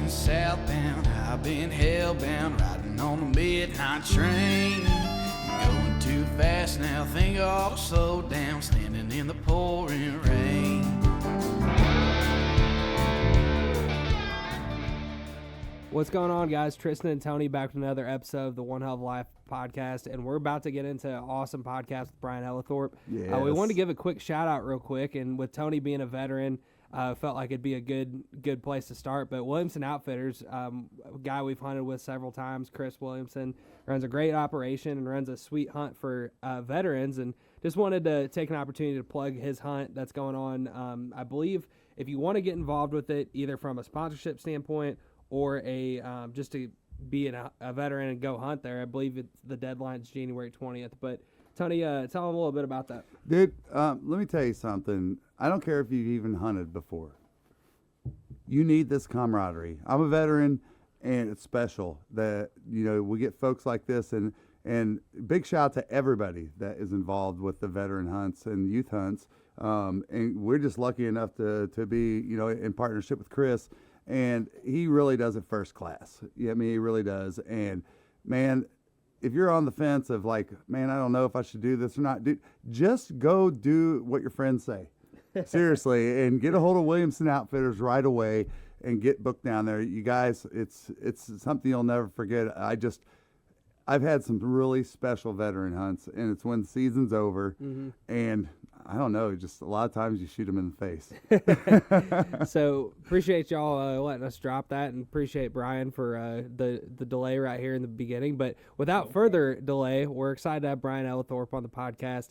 southbound, I've been hellbound, riding on the midnight train. Going too fast now, think I ought to slow down, standing in the pouring rain. What's going on, guys? Tristan and Tony back with another episode of the One Hell of Life podcast, and we're about to get into an awesome podcast with Brian Ellathorpe. Yes. We wanted to give a quick shout out real quick, and with Tony being a veteran, felt like it'd be a good place to start. But Williamson Outfitters, a guy we've hunted with several times, Chris Williamson, runs a great operation and runs a sweet hunt for veterans, and just wanted to take an opportunity to plug his hunt that's going on. I believe if you want to get involved with it, either from a sponsorship standpoint or a just to be a veteran and go hunt there, I believe the deadline's January 20th. But Tony, tell them a little bit about that. Dude, let me tell you something. I don't care if you've even hunted before. You need this camaraderie. I'm a veteran, and it's special that, you know, we get folks like this, and big shout out to everybody that is involved with the veteran hunts and youth hunts. And we're just lucky enough to be, you know, in partnership with Chris. And he really does it first class. Yeah, I mean, he really does. And, man, if you're on the fence of like, man, I don't know if I should do this or not, dude, just go do what your friends say. Seriously, and get a hold of Williamson Outfitters right away and get booked down there. You guys, it's something you'll never forget. I've had some really special veteran hunts, and it's when the season's over, and I don't know, just a lot of times you shoot them in the face. So appreciate y'all letting us drop that, and appreciate Brian for the delay right here in the beginning. But without further delay, we're excited to have Brian Ellathorpe on the podcast.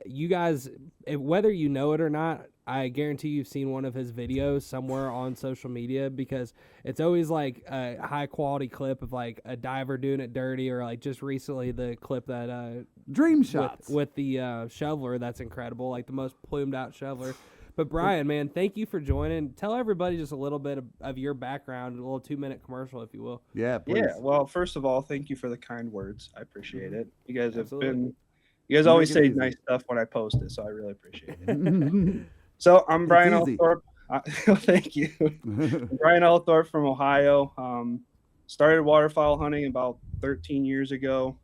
You guys, whether you know it or not, I guarantee you've seen one of his videos somewhere on social media, because it's always like a high quality clip of like a diver doing it dirty, or like just recently the clip that Dream shots with the shoveler. That's incredible, like the most plumed out shoveler. But Brian, man, thank you for joining. Tell everybody just a little bit of your background, a little 2-minute commercial, if you will. Yeah, please. Yeah, well, first of all, thank you for the kind words. I appreciate it. You guys Absolutely. have been, you guys You always make it say easy. nice stuff when I post it, so I really appreciate it. So I'm Brian easy. Ellathorpe. Thank you. Brian Ellathorpe from Ohio. Started waterfowl hunting about 13 years ago.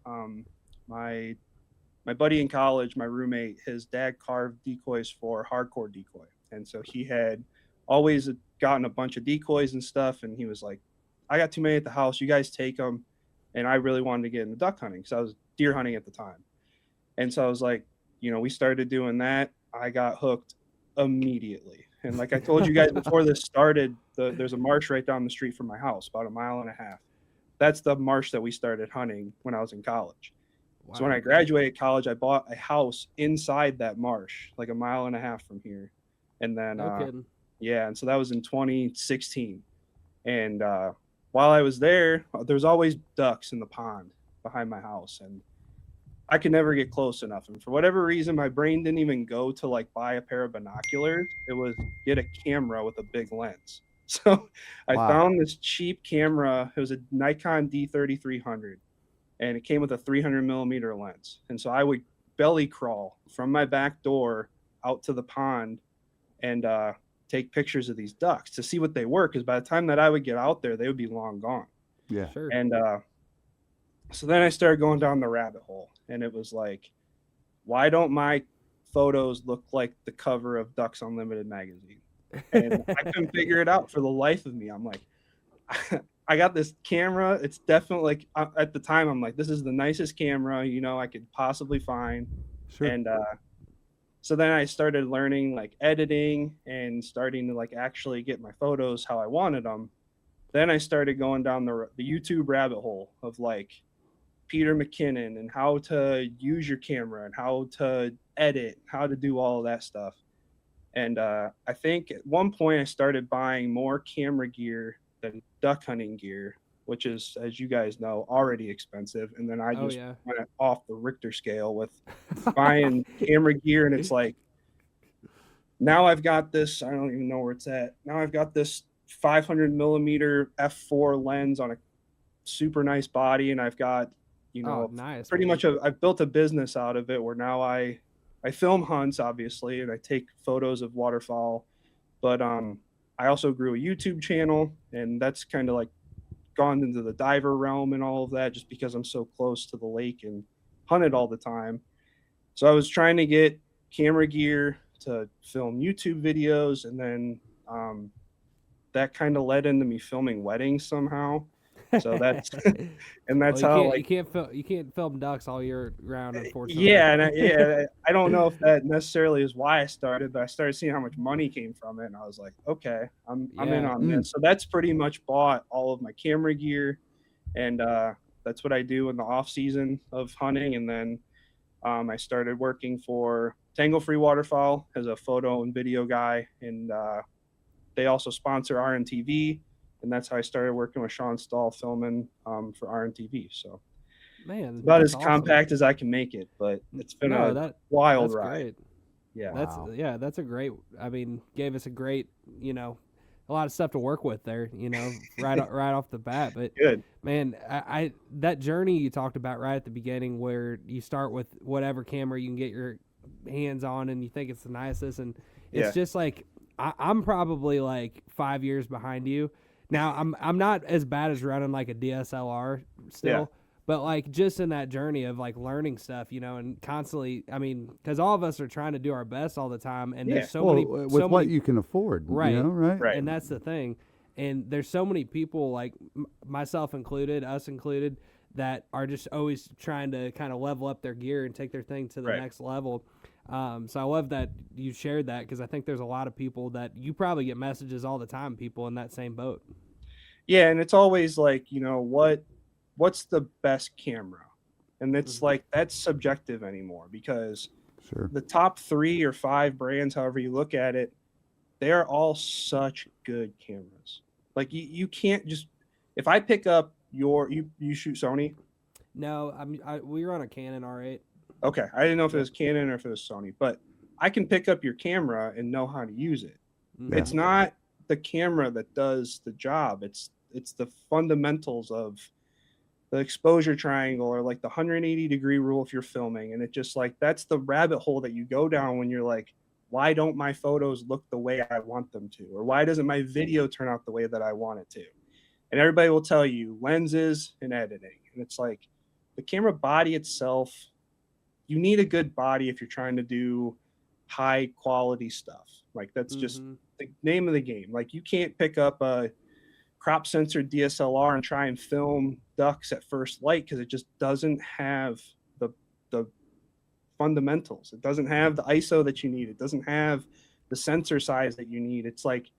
My buddy in college, my roommate, his dad carved decoys for hardcore decoy. And so he had always gotten a bunch of decoys and stuff. And he was like, I got too many at the house. You guys take them. And I really wanted to get into duck hunting, because I was deer hunting at the time. And so I was like, you know, we started doing that. I got hooked immediately. And like I told you guys before this started, there's a marsh right down the street from my house, about 1.5 miles. That's the marsh that we started hunting when I was in college. Wow. So when I graduated college, I bought a house inside that marsh, like 1.5 miles from here. And then, No kidding. yeah, and so that was in 2016. And while I was there was always ducks in the pond behind my house, and I could never get close enough. And for whatever reason, my brain didn't even go to like buy a pair of binoculars. It was get a camera with a big lens. So I found this cheap camera. It was a Nikon D3300, and it came with a 300 millimeter lens. And so I would belly crawl from my back door out to the pond and take pictures of these ducks to see what they were, because by the time that I would get out there, they would be long gone. Yeah. Sure. And so then I started going down the rabbit hole, and it was like, why don't my photos look like the cover of Ducks Unlimited magazine? And I couldn't figure it out for the life of me. I'm like, I got this camera. It's definitely like, at the time, I'm like, this is the nicest camera, you know, I could possibly find. Sure. And so then I started learning like editing and starting to like actually get my photos how I wanted them. Then I started going down the YouTube rabbit hole of like Peter McKinnon and how to use your camera and how to edit, how to do all of that stuff. And I think at one point I started buying more camera gear than duck hunting gear, which is, as you guys know, already expensive. And then I just went off the Richter scale with buying camera gear. And it's like, now I've got this, I don't even know where it's at. Now I've got this 500 millimeter f4 lens on a super nice body. And I've got, you know, pretty much I've built a business out of it where now I film hunts, obviously, and I take photos of waterfowl, but I also grew a YouTube channel, and that's kind of like gone into the diver realm and all of that just because I'm so close to the lake and hunted all the time. So I was trying to get camera gear to film YouTube videos, and then that kind of led into me filming weddings somehow. So that's and that's Well, how you can't film ducks all year round, unfortunately. yeah, and I don't know if that necessarily is why I started, but I started seeing how much money came from it, and I was like, okay, I'm in on this. So that's pretty much bought all of my camera gear, and that's what I do in the off season of hunting. And then I started working for Tangle Free Waterfowl as a photo and video guy, and they also sponsor RNTV, and that's how I started working with Sean Stahl filming for RNTV. So, man, it's about as awesome. compact as I can make it, but it's been a wild ride. Great. Yeah, That's a great. I mean, gave us a great, a lot of stuff to work with there. Right off the bat. But good, man, I that journey you talked about right at the beginning, where you start with whatever camera you can get your hands on, and you think it's the nicest, and it's just like I'm probably like 5 years behind you. Now I'm not as bad as running like a DSLR still, but like just in that journey of like learning stuff, and constantly, I mean, because all of us are trying to do our best all the time, and there's so many with what you can afford, right? Right. And that's the thing, and there's so many people like myself included, us included, that are just always trying to kind of level up their gear and take their thing to the next level. So I love that you shared that, because I think there's a lot of people that you probably get messages all the time, people in that same boat. Yeah, and it's always like, what's the best camera? And it's like, that's subjective anymore, because the top 3 or 5 brands, however you look at it, they are all such good cameras. Like you can't just, if I pick up you shoot Sony? No, we run a Canon R8. Okay, I didn't know if it was Canon or if it was Sony, but I can pick up your camera and know how to use it. Yeah. It's not the camera that does the job. It's the fundamentals of the exposure triangle, or like the 180-degree rule if you're filming. And it just like, that's the rabbit hole that you go down when you're like, why don't my photos look the way I want them to? Or why doesn't my video turn out the way that I want it to? And everybody will tell you lenses and editing. And it's like, the camera body itself, you need a good body if you're trying to do high quality stuff. Like that's just the name of the game. Like you can't pick up a crop censored DSLR and try and film ducks at first light, because it just doesn't have the fundamentals. It doesn't have the ISO that you need. It doesn't have the sensor size that you need. It's like,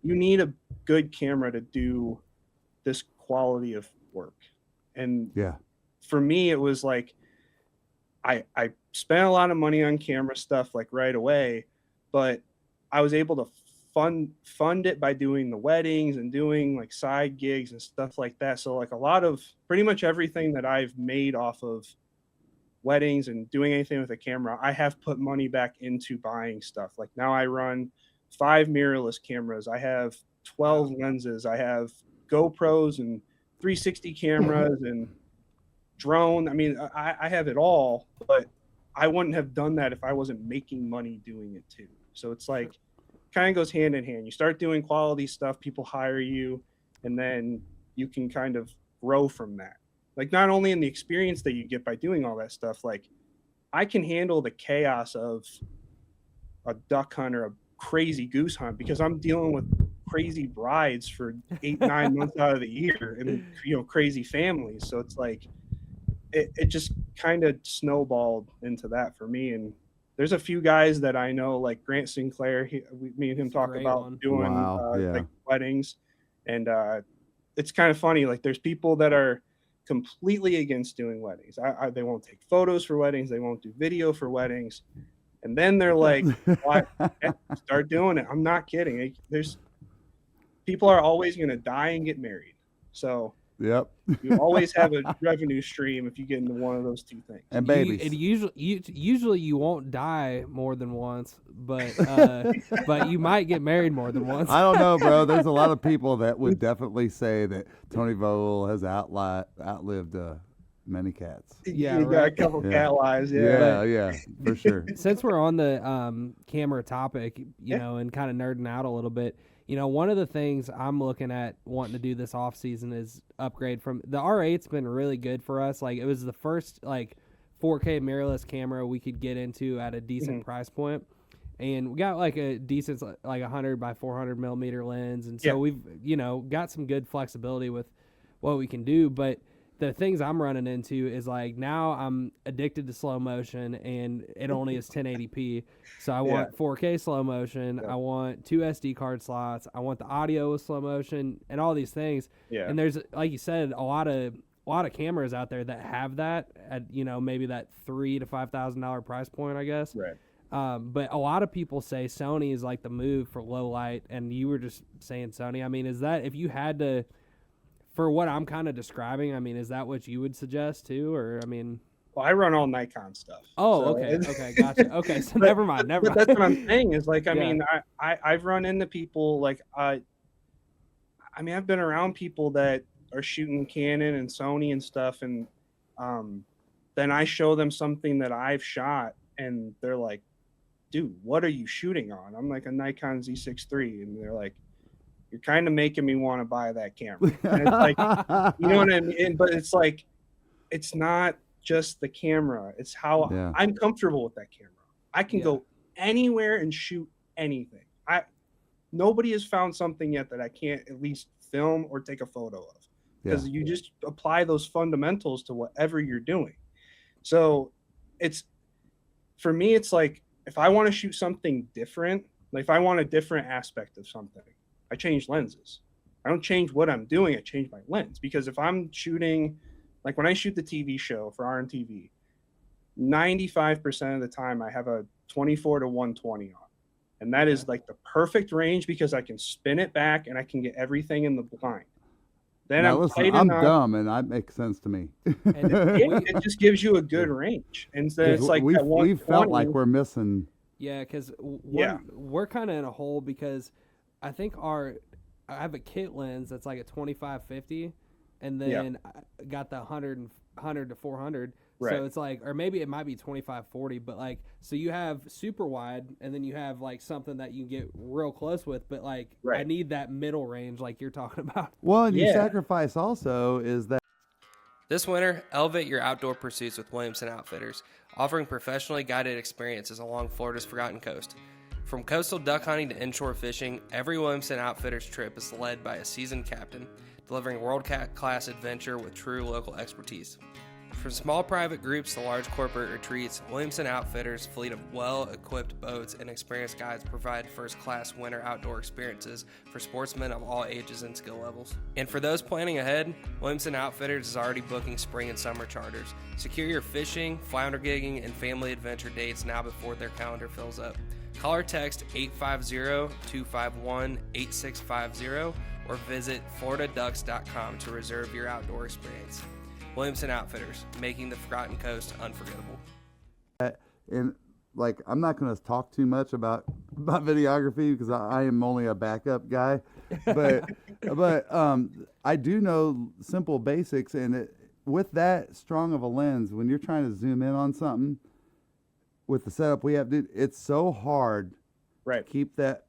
you need a good camera to do this quality of work. And for me, it was like, I spent a lot of money on camera stuff like right away, but I was able to fund it by doing the weddings and doing like side gigs and stuff like that. So like a lot of pretty much everything that I've made off of weddings and doing anything with a camera, I have put money back into buying stuff. Like now I run 5 mirrorless cameras. I have 12 lenses. I have GoPros and 360 cameras and drone. I mean, I have it all, but I wouldn't have done that if I wasn't making money doing it too. So it's like, kind of goes hand in hand. You start doing quality stuff, people hire you, and then you can kind of grow from that. Like not only in the experience that you get by doing all that stuff, like I can handle the chaos of a duck hunt or a crazy goose hunt, because I'm dealing with crazy brides for 8-9 months out of the year, and crazy families. So it's like, it just kind of snowballed into that for me. And there's a few guys that I know, like Grant Sinclair, me and him talk about doing like weddings. And it's kind of funny. Like there's people that are completely against doing weddings. They won't take photos for weddings. They won't do video for weddings. And then they're like, start doing it. I'm not kidding. There's people are always going to die and get married. So yep, you always have a revenue stream if you get into one of those two things. And babies. Usually you won't die more than once, but but you might get married more than once. I don't know, bro. There's a lot of people that would definitely say that Tony Vogel has outlived many cats. Yeah, you got a right. couple Yeah. cat lives. Yeah, for sure. Since we're on the camera topic, you Yeah. know, and kind of nerding out a little bit, you know, one of the things I'm looking at wanting to do this off season is upgrade from the R8's been really good for us. Like it was the first like 4K mirrorless camera we could get into at a decent price point. And we got like a decent like 100 by 400 millimeter lens, and so we've, you know, got some good flexibility with what we can do. But the things I'm running into is like now I'm addicted to slow motion, and it only is 1080p. So I want 4K slow motion. I want 2 SD card slots. I want the audio with slow motion and all these things. Yeah. And there's, like you said, a lot of cameras out there that have that at, you know, maybe that $3,000 to $5,000 price point, I guess. Right. But a lot of people say Sony is like the move for low light, and you were just saying Sony. I mean, is that, if you had to, for what I'm kind of describing, I mean, is that what you would suggest too? Or, I mean, well, I run all Nikon stuff. oh, so okay, gotcha. Okay, so never mind. But that's what I'm saying is like, I mean, I've run into people like, I mean, I've been around people that are shooting Canon and Sony and stuff, and then I show them something that I've shot, and they're like, dude, what are you shooting on? I'm like, a Nikon Z6 III, and they're like, you're kind of making me want to buy that camera. And it's like, you know what I mean? But it's like, it's not just the camera, it's how I'm comfortable with that camera. I can go anywhere and shoot anything. Nobody has found something yet that I can't at least film or take a photo of, because you just apply those fundamentals to whatever you're doing. So it's, for me, it's like, if I want to shoot something different, like if I want a different aspect of something, I change lenses. I don't change what I'm doing, I change my lens. Because if I'm shooting, like when I shoot the TV show for RNTV, 95% of the time I have a 24 to 120 on. And that is like the perfect range, because I can spin it back and I can get everything in the blind. Then now, listen, I'm dumb, and that makes sense to me. It just gives you a good range. And so it's like we felt like we're missing. Yeah, because we're kind of in a hole, because I think I have a kit lens that's like a 25-50, and then I got the 100 to 400. Right. So it's like, or maybe it might be 25-40, but like, so you have super wide, and then you have like something that you can get real close with, but like, I need that middle range like you're talking about. Well, and your sacrifice also is that this winter, elevate your outdoor pursuits with Williamson Outfitters, offering professionally guided experiences along Florida's Forgotten Coast. From coastal duck hunting to inshore fishing, every Williamson Outfitters trip is led by a seasoned captain, delivering world-class adventure with true local expertise. From small private groups to large corporate retreats, Williamson Outfitters' fleet of well-equipped boats and experienced guides provide first-class winter outdoor experiences for sportsmen of all ages and skill levels. And for those planning ahead, Williamson Outfitters is already booking spring and summer charters. Secure your fishing, flounder gigging, and family adventure dates now before their calendar fills up. Call or text 850-251-8650 or visit floridaducks.com to reserve your outdoor experience. Williamson Outfitters, making the Forgotten Coast unforgettable. And like, I'm not going to talk too much about videography, because I am only a backup guy, but I do know simple basics, and with that strong of a lens, when you're trying to zoom in on something with the setup we have, dude, it's so hard to keep that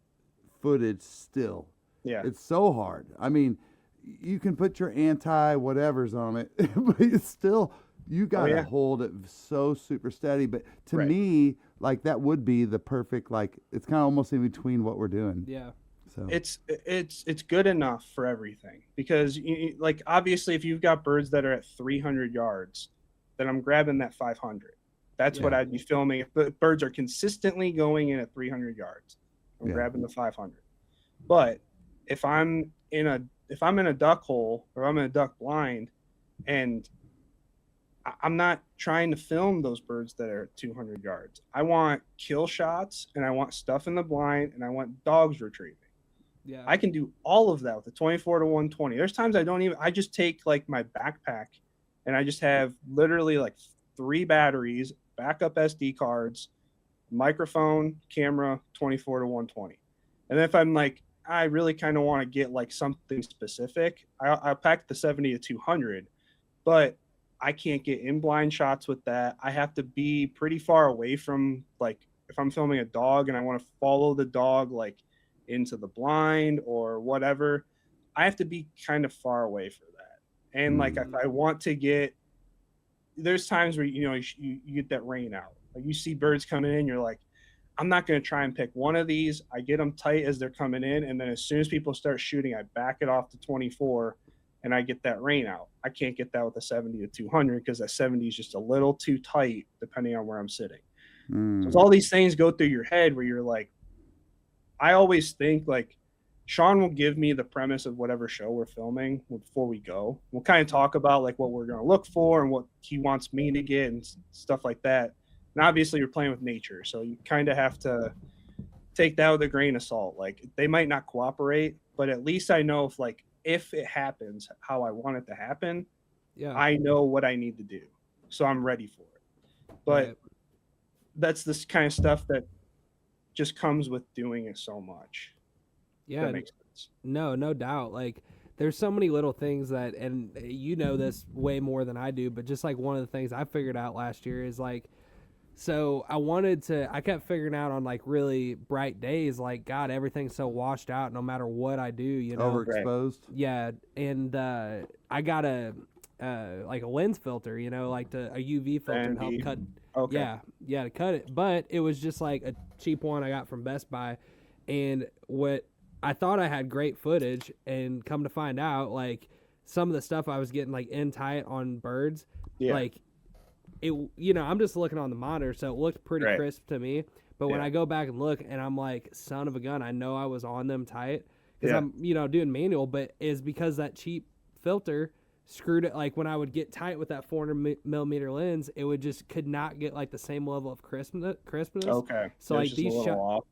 footage still. Yeah, it's so hard. I mean, you can put your anti-whatevers on it, but it's still, you got to hold it so super steady. But to me, like, that would be the perfect, like, it's kind of almost in between what we're doing. Yeah. So it's good enough for everything, because like, obviously if you've got birds that are at 300 yards, then I'm grabbing that 500. That's what I'd be filming. If the birds are consistently going in at 300 yards, I'm grabbing the 500. But if I'm in a duck hole, or I'm in a duck blind, and I'm not trying to film those birds that are at 200 yards. I want kill shots, and I want stuff in the blind, and I want dogs retrieving. Yeah, I can do all of that with the 24 to 120. There's times I just take like my backpack, and I just have literally like 3 batteries, backup SD cards, microphone, camera, 24 to 120. And then if I'm like, I really kind of want to get like something specific, I'll pack the 70 to 200, but I can't get in blind shots with that. I have to be pretty far away from, like, if I'm filming a dog and I want to follow the dog like into the blind or whatever, I have to be kind of far away for that. And like if I want to get, there's times where you get that rain out. Like you see birds coming in, you're like, I'm not going to try and pick one of these. I get them tight as they're coming in, and then as soon as people start shooting, I back it off to 24, and I get that rain out. I can't get that with a 70 to 200 because that 70 is just a little too tight depending on where I'm sitting. So all these things go through your head where you're like, I always think like Sean will give me the premise of whatever show we're filming before we go. We'll kind of talk about like what we're going to look for and what he wants me to get and stuff like that. And obviously you're playing with nature, so you kind of have to take that with a grain of salt. Like they might not cooperate, but at least I know if it happens how I want it to happen, I know what I need to do. So I'm ready for it. But that's this kind of stuff that just comes with doing it so much. Yeah. That makes sense. No doubt. Like there's so many little things that, and you know this way more than I do, but just like one of the things I figured out last year is like, so I kept figuring out on like really bright days, like, God, everything's so washed out no matter what I do, you know. Overexposed. Yeah. And I got a lens filter, you know, like a UV filter to help cut. Okay. Yeah, to cut it. But it was just like a cheap one I got from Best Buy. And what I thought I had great footage, and come to find out, like some of the stuff I was getting like in tight on birds, like it, you know, I'm just looking on the monitor, so it looked pretty crisp to me. But when I go back and look, and I'm like, son of a gun, I know I was on them tight because I'm, you know, doing manual, but is because that cheap filter screwed it. Like when I would get tight with that 400 millimeter lens, it would just could not get like the same level of crispness. Okay. So like these shots,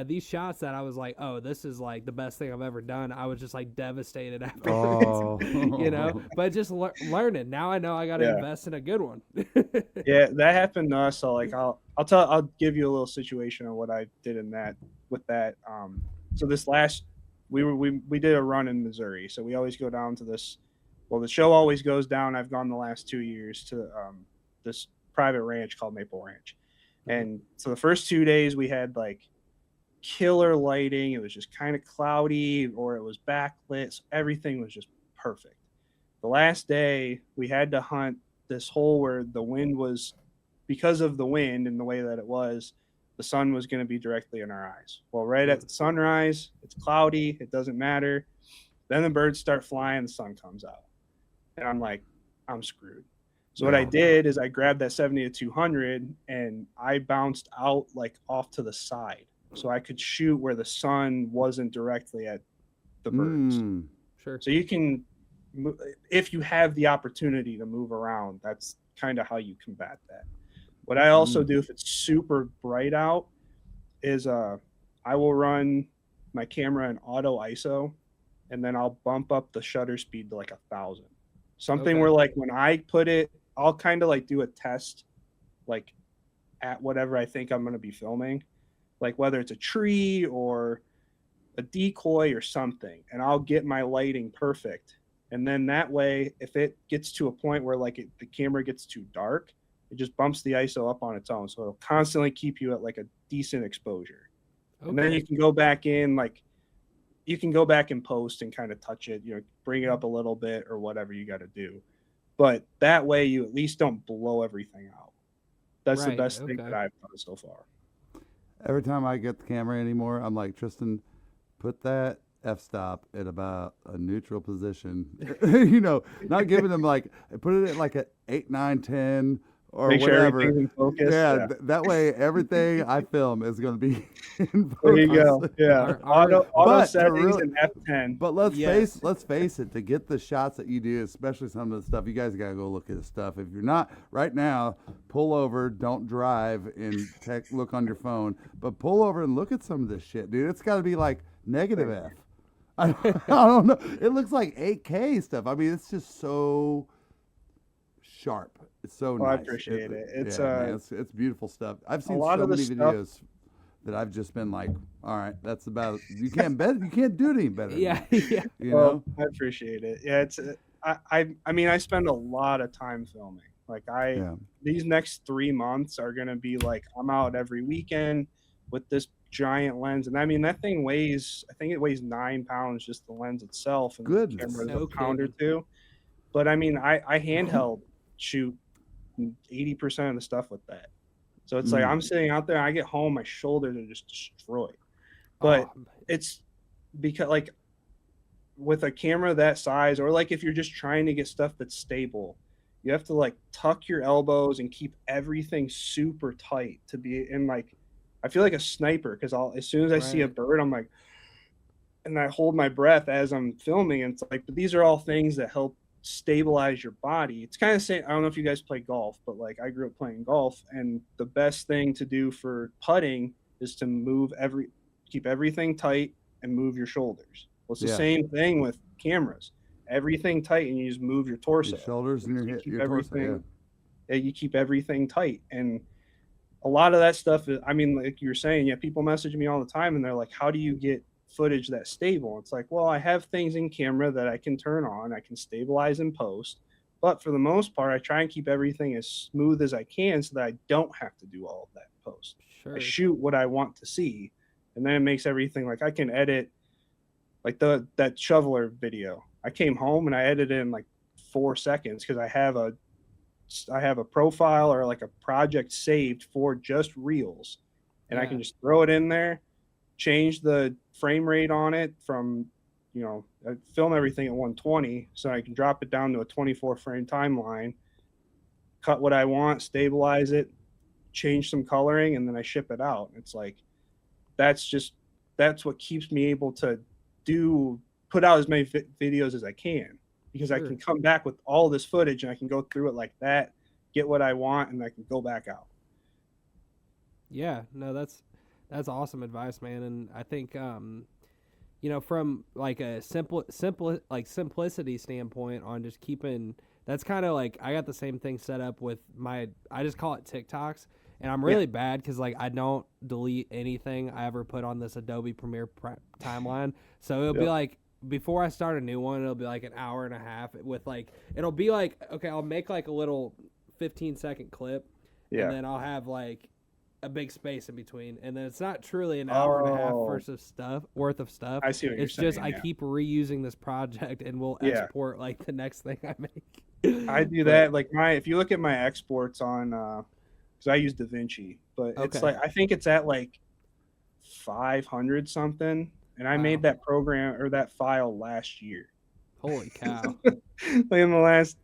these shots that I was like, oh, this is like the best thing I've ever done. I was just like devastated afterwards, you know. But just learning now, I know I got to invest in a good one. Yeah, that happened to us. So like I'll give you a little situation of what I did with that. So this last we did a run in Missouri. So we always go down to this. Well, the show always goes down. I've gone the last 2 years to this private ranch called Maple Ranch. And so the first 2 days we had like killer lighting. It was just kind of cloudy or it was backlit. So everything was just perfect. The last day we had to hunt this hole where the wind was, because of the wind and the way that it was, the sun was going to be directly in our eyes. Well, right at sunrise, it's cloudy. It doesn't matter. Then the birds start flying. The sun comes out. And I'm like, I'm screwed. So what I did is I grabbed that 70 to 200 and I bounced out like off to the side so I could shoot where the sun wasn't directly at the birds. Sure. So you can, if you have the opportunity to move around, that's kind of how you combat that. What I also do if it's super bright out is I will run my camera in auto ISO and then I'll bump up the shutter speed to like 1,000. Something where like when I put it, I'll kind of like do a test like at whatever I think I'm going to be filming, like whether it's a tree or a decoy or something, and I'll get my lighting perfect. And then that way, if it gets to a point where like the camera gets too dark, it just bumps the ISO up on its own. So it'll constantly keep you at like a decent exposure. And then you can go back in, like you can go back and post and kind of touch it, you know, bring it up a little bit or whatever you got to do. But that way you at least don't blow everything out. That's the best thing that I've done so far. Every time I get the camera anymore, I'm like, Tristan, put that f-stop at about a neutral position. You know, not giving them like, put it at like an 8, 9, 10 or make whatever. Sure everything's in focus. Yeah, that way everything I film is going to be in focus. There you go. Yeah, auto settings really, and F10. But let's face it. To get the shots that you do, especially some of the stuff, you guys got to go look at the stuff. If you're not right now, pull over, don't drive, and look on your phone. But pull over and look at some of this shit, dude. It's got to be like negative F. I don't know. It looks like 8K stuff. I mean, it's just so sharp. It's so nice. I appreciate it. It's it's beautiful stuff. I've seen so many videos that I've just been like, all right, that's about it. You can't do it any better. Yeah. You know? I appreciate it. Yeah, I mean, I spend a lot of time filming. Like these next 3 months are gonna be like I'm out every weekend with this giant lens, and I mean that thing weighs, I think it weighs 9 pounds, just the lens itself, and the camera's No a pound or kidding. two. But I mean, I handheld shoot 80% of the stuff with that. So it's like I'm sitting out there, I get home, my shoulders are just destroyed. But it's because like with a camera that size, or like if you're just trying to get stuff that's stable, you have to like tuck your elbows and keep everything super tight to be in. Like I feel like a sniper, because as soon as I see a bird, I'm like, and I hold my breath as I'm filming, and it's like, but these are all things that help stabilize your body. It's kind of saying, I don't know if you guys play golf, but like I grew up playing golf, and the best thing to do for putting is to keep everything tight and move your shoulders. Well, it's the same thing with cameras. Everything tight, and you just move your torso. Your shoulders and your torso. Yeah. You keep everything tight, and a lot of that stuff is, I mean, like you were saying, people message me all the time, and they're like, "How do you get footage that's stable?" It's like, well, I have things in camera that I can turn on, I can stabilize in post, but for the most part, I try and keep everything as smooth as I can so that I don't have to do all of that in post. Sure. I shoot what I want to see, and then it makes everything, like I can edit, like that shoveler video. I came home and I edited in like 4 seconds because I have a profile or like a project saved for just reels, and I can just throw it in there, change the frame rate on it from, I film everything at 120, so I can drop it down to a 24 frame timeline, cut what I want, stabilize it, change some coloring, and then I ship it out. It's like, that's what keeps me able to put out as many videos as I can, because I can come back with all this footage and I can go through it like that, get what I want, and I can go back out. Yeah, no, that's awesome advice, man. And I think, from like a simplicity standpoint on just keeping, that's kind of like, I got the same thing set up with I just call it TikToks. And I'm really bad because like I don't delete anything I ever put on this Adobe Premiere timeline. So it'll be like, before I start a new one, it'll be like an hour and a half with like, it'll be like, okay, I'll make like a little 15-second clip, and then I'll have like a big space in between, and then it's not truly an hour and a half worth of stuff. I see what you're saying. It's just I keep reusing this project, and we'll export like the next thing I make. I do that. Like if you look at my exports on, because I use DaVinci, but it's like, I think it's at like 500 something, and I made that program or that file last year. Holy cow! Like in the last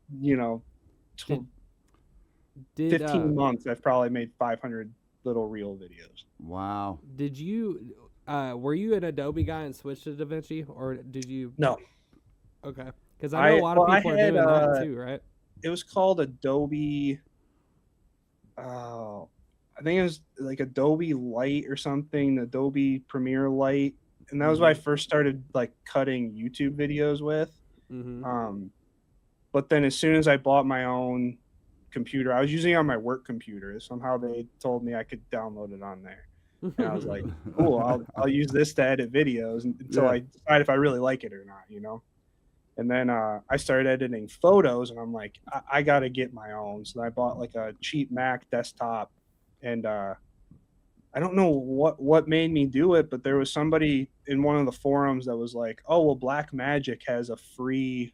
15 months, I've probably made 500 little reel videos. Wow. Did you were you an Adobe guy and switched to DaVinci, or did you? No. Okay, because I know a lot of people are doing that too, right? It was called Adobe. I think it was like Adobe Light or something, Adobe Premiere Light, and that was what I first started like cutting YouTube videos with. But then as soon as I bought my own computer, I was using it on my work computer. Somehow they told me I could download it on there, and I was like, cool, I'll use this to edit videos until I decide if I really like it or not, And then I started editing photos, and I'm like, I got to get my own. So I bought like a cheap Mac desktop, and I don't know what made me do it, but there was somebody in one of the forums that was like, oh, well, Blackmagic has a free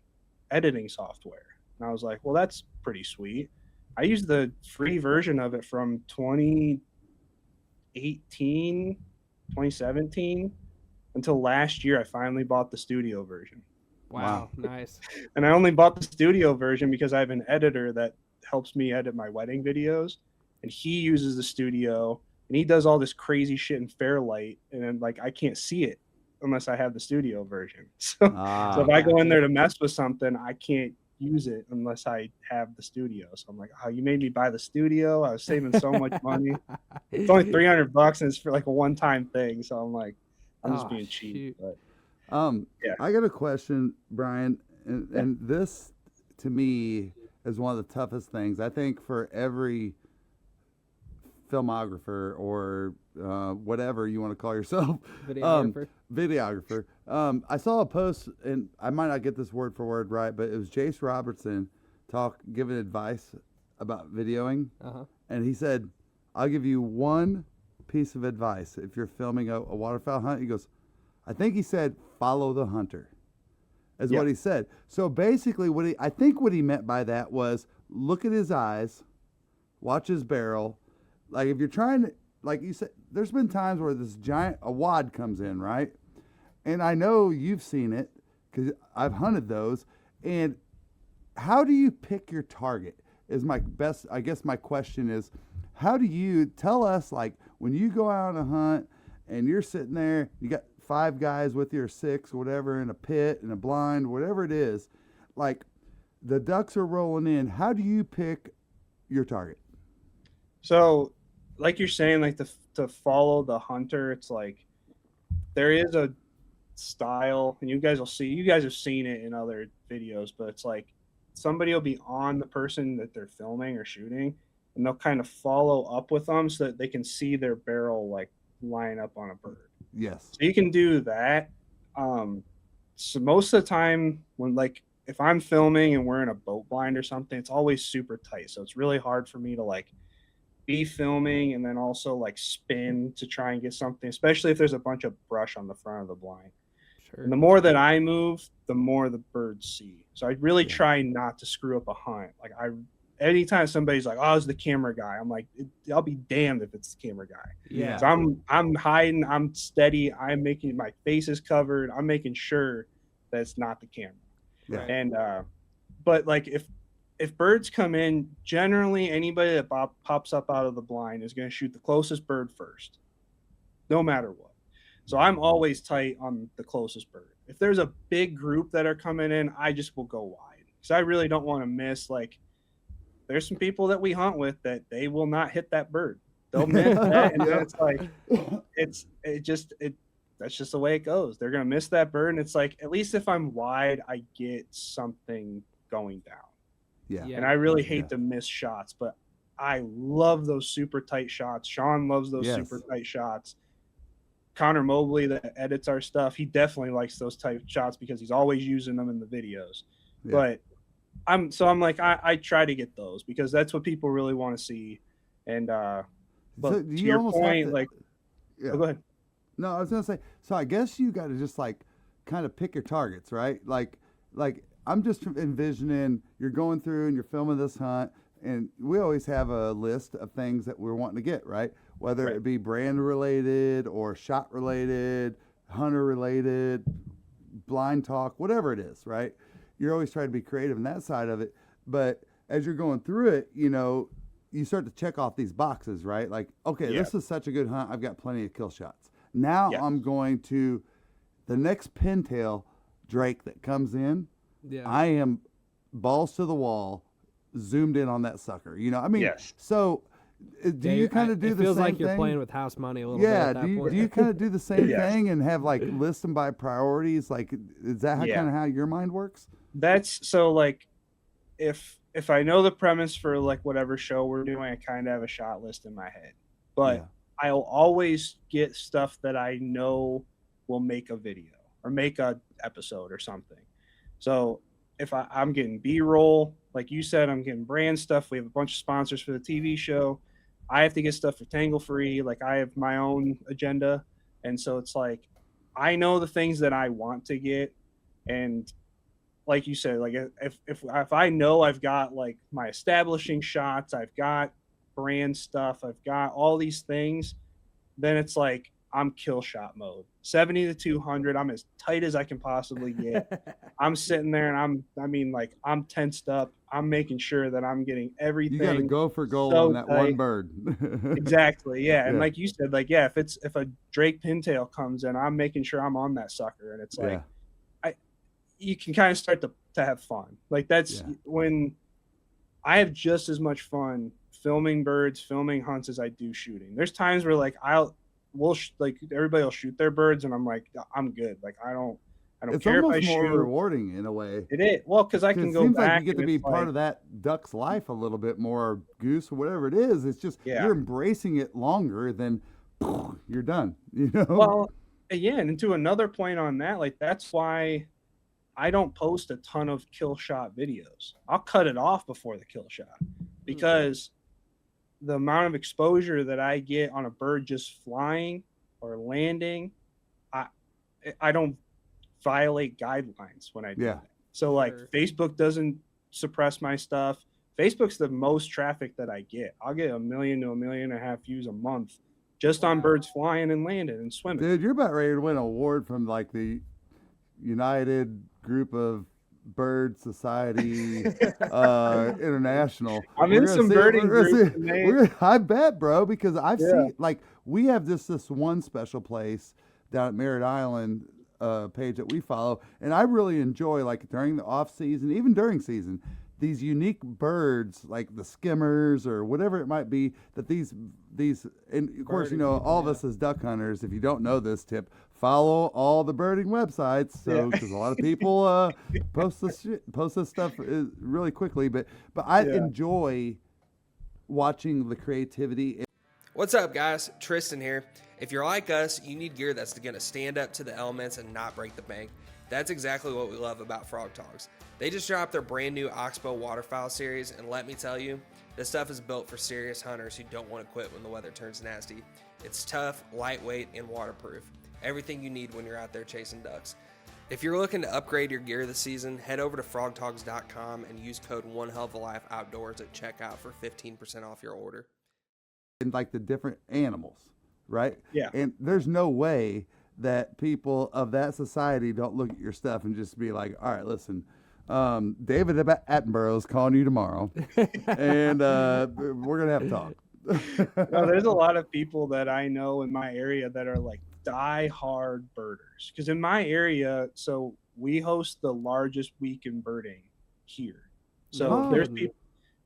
editing software. And I was like, well, that's pretty sweet. I used the free version of it from 2018, 2017 until last year. I finally bought the studio version. Wow, nice. And I only bought the studio version because I have an editor that helps me edit my wedding videos, and he uses the studio, and he does all this crazy shit in Fairlight, and then like I can't see it unless I have the studio version. So if I go in there to mess with something, I can't use it unless I have the studio. So I'm like, oh, you made me buy the studio. I was saving so much money. It's only $300 and it's for like a one-time thing. So I'm like, I'm just being cheap. But I got a question, Brian, and this to me is one of the toughest things I think for every filmographer or whatever you want to call yourself, videographer. videographer. I saw a post, and I might not get this word for word right, but it was Jace Robertson giving advice about videoing, and he said, "I'll give you one piece of advice if you're filming a waterfowl hunt." He goes, I think he said, "Follow the hunter," is what he said. So basically, I think what he meant by that was look at his eyes, watch his barrel. Like if you're trying to, like you said, there's been times where this a wad comes in, right? And I know you've seen it because I've hunted those. And how do you pick your target is I guess my question is, how do you tell us, like, when you go out on a hunt and you're sitting there, you got 5 guys with you or 6, whatever, in a pit, in a blind, whatever it is, like the ducks are rolling in. How do you pick your target? So, like you're saying, like to follow the hunter, it's like there is a style, and you guys have seen it in other videos, but it's like somebody will be on the person that they're filming or shooting, and they'll kind of follow up with them so that they can see their barrel like line up on a bird. Yes. So you can do that. So most of the time when, like, if I'm filming and we're in a boat blind or something, it's always super tight. So it's really hard for me to like be filming and then also like spin to try and get something, especially if there's a bunch of brush on the front of the blind. Sure. And the more that I move, the more the birds see. So I really try not to screw up a hunt. Like anytime somebody's like, "Oh, it's the camera guy," I'm like, I'll be damned if it's the camera guy. Yeah. So I'm hiding, I'm steady, I'm making my face is covered, I'm making sure that it's not the camera. Yeah. And but like if birds come in, generally anybody that pops up out of the blind is going to shoot the closest bird first, no matter what. So I'm always tight on the closest bird. If there's a big group that are coming in, I just will go wide because I really don't want to miss. Like, there's some people that we hunt with that they will not hit that bird. They'll miss that, and then it's like that's just the way it goes. They're gonna miss that bird, and it's like, at least if I'm wide, I get something going down. Yeah. And I really hate to miss shots, but I love those super tight shots. Sean loves those super tight shots. Connor Mobley, that edits our stuff, he definitely likes those tight shots because he's always using them in the videos. Yeah. But I'm like, I try to get those because that's what people really want to see. And but so to your point, like, go ahead. No, I was gonna say, so I guess you got to just like kind of pick your targets, right? Like I'm just envisioning you're going through and you're filming this hunt, and we always have a list of things that we're wanting to get, right? Whether it be brand related or shot related, hunter related, blind talk, whatever it is, right? You're always trying to be creative in that side of it. But as you're going through it, you know, you start to check off these boxes, right? Like, okay, this is such a good hunt. I've got plenty of kill shots. Now I'm going to the next pintail drake that comes in. Yeah. I am balls to the wall, zoomed in on that sucker. You know, I mean, so do you kind of do the same thing? It feels like you're playing with house money a little bit at that point. Do you kind of do the same thing and have like list them by priorities? Like, is that kind of how your mind works? That's so like, if I know the premise for like whatever show we're doing, I kind of have a shot list in my head. But I'll always get stuff that I know will make a video or make a episode or something. So if I'm getting B-roll, like you said, I'm getting brand stuff. We have a bunch of sponsors for the TV show. I have to get stuff for Tangle Free. Like, I have my own agenda. And so it's like, I know the things that I want to get. And like you said, like if I know I've got like my establishing shots, I've got brand stuff, I've got all these things, then it's like, I'm kill shot mode. 70 to 200. I'm as tight as I can possibly get. I'm sitting there and I'm tensed up. I'm making sure that I'm getting everything. You got to go for gold on that tight. One bird. Exactly. Yeah. And like you said, like, if a Drake pintail comes in, I'm making sure I'm on that sucker. And it's like, you can kind of start to have fun. Like, that's when I have just as much fun filming birds, filming hunts as I do shooting. There's times where like like everybody will shoot their birds and I'm like, I'm good. Like, I don't care if I shoot. It's almost more rewarding in a way. It is. Well, because I can go back. Like you get to be part of that duck's life a little bit more, goose or whatever it is. It's just you're embracing it longer than you're done. You know. Well, yeah, and to another point on that, like that's why I don't post a ton of kill shot videos. I'll cut it off before the kill shot because the amount of exposure that I get on a bird just flying or landing, I don't violate guidelines when I do that. So like Facebook doesn't suppress my stuff. Facebook's the most traffic that I get. I'll get 1 million to 1.5 million views a month just on birds flying and landing and swimming. Dude, you're about ready to win an award from like the United Group of Bird Society International. I'm in some birding groups. I bet, bro, because I've seen like we have this one special place down at Merritt Island page that we follow, and I really enjoy like during the off season, even during season, these unique birds like the skimmers or whatever it might be that these and of course you know all of us as duck hunters, if you don't know this tip, follow all the birding websites, so because a lot of people post this stuff really quickly, but I enjoy watching the creativity. What's up, guys? Tristan here. If you're like us, you need gear that's going to stand up to the elements and not break the bank. That's exactly what we love about Frog Talks. They just dropped their brand new Oxbow waterfowl series, and let me tell you, this stuff is built for serious hunters who don't want to quit when the weather turns nasty. It's tough, lightweight, and waterproof. Everything you need when you're out there chasing ducks. If you're looking to upgrade your gear this season, head over to frogtalks.com and use code OneHellOfALife Outdoors at checkout for 15% off your order. And like the different animals, right? Yeah. And there's no way that people of that society don't look at your stuff and just be like, all right, listen, David Attenborough is calling you tomorrow, and we're going to have a talk. No, there's a lot of people that I know in my area that are like die-hard birders. Because in my area, so we host the largest week in birding here. So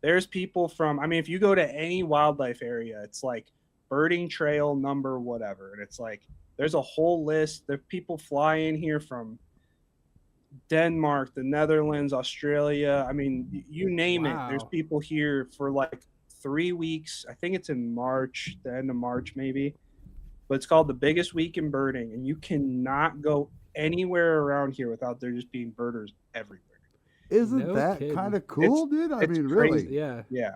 there's people from, I mean, if you go to any wildlife area, it's like birding trail number whatever. And it's like, there's a whole list. There are people fly in here from Denmark, the Netherlands, Australia. I mean, you name it. There's people here for like 3 weeks. I think it's in March, the end of March maybe. But it's called the biggest week in birding, and you cannot go anywhere around here without there just being birders everywhere. Isn't that kind of cool, dude? I mean, really? Yeah. Yeah.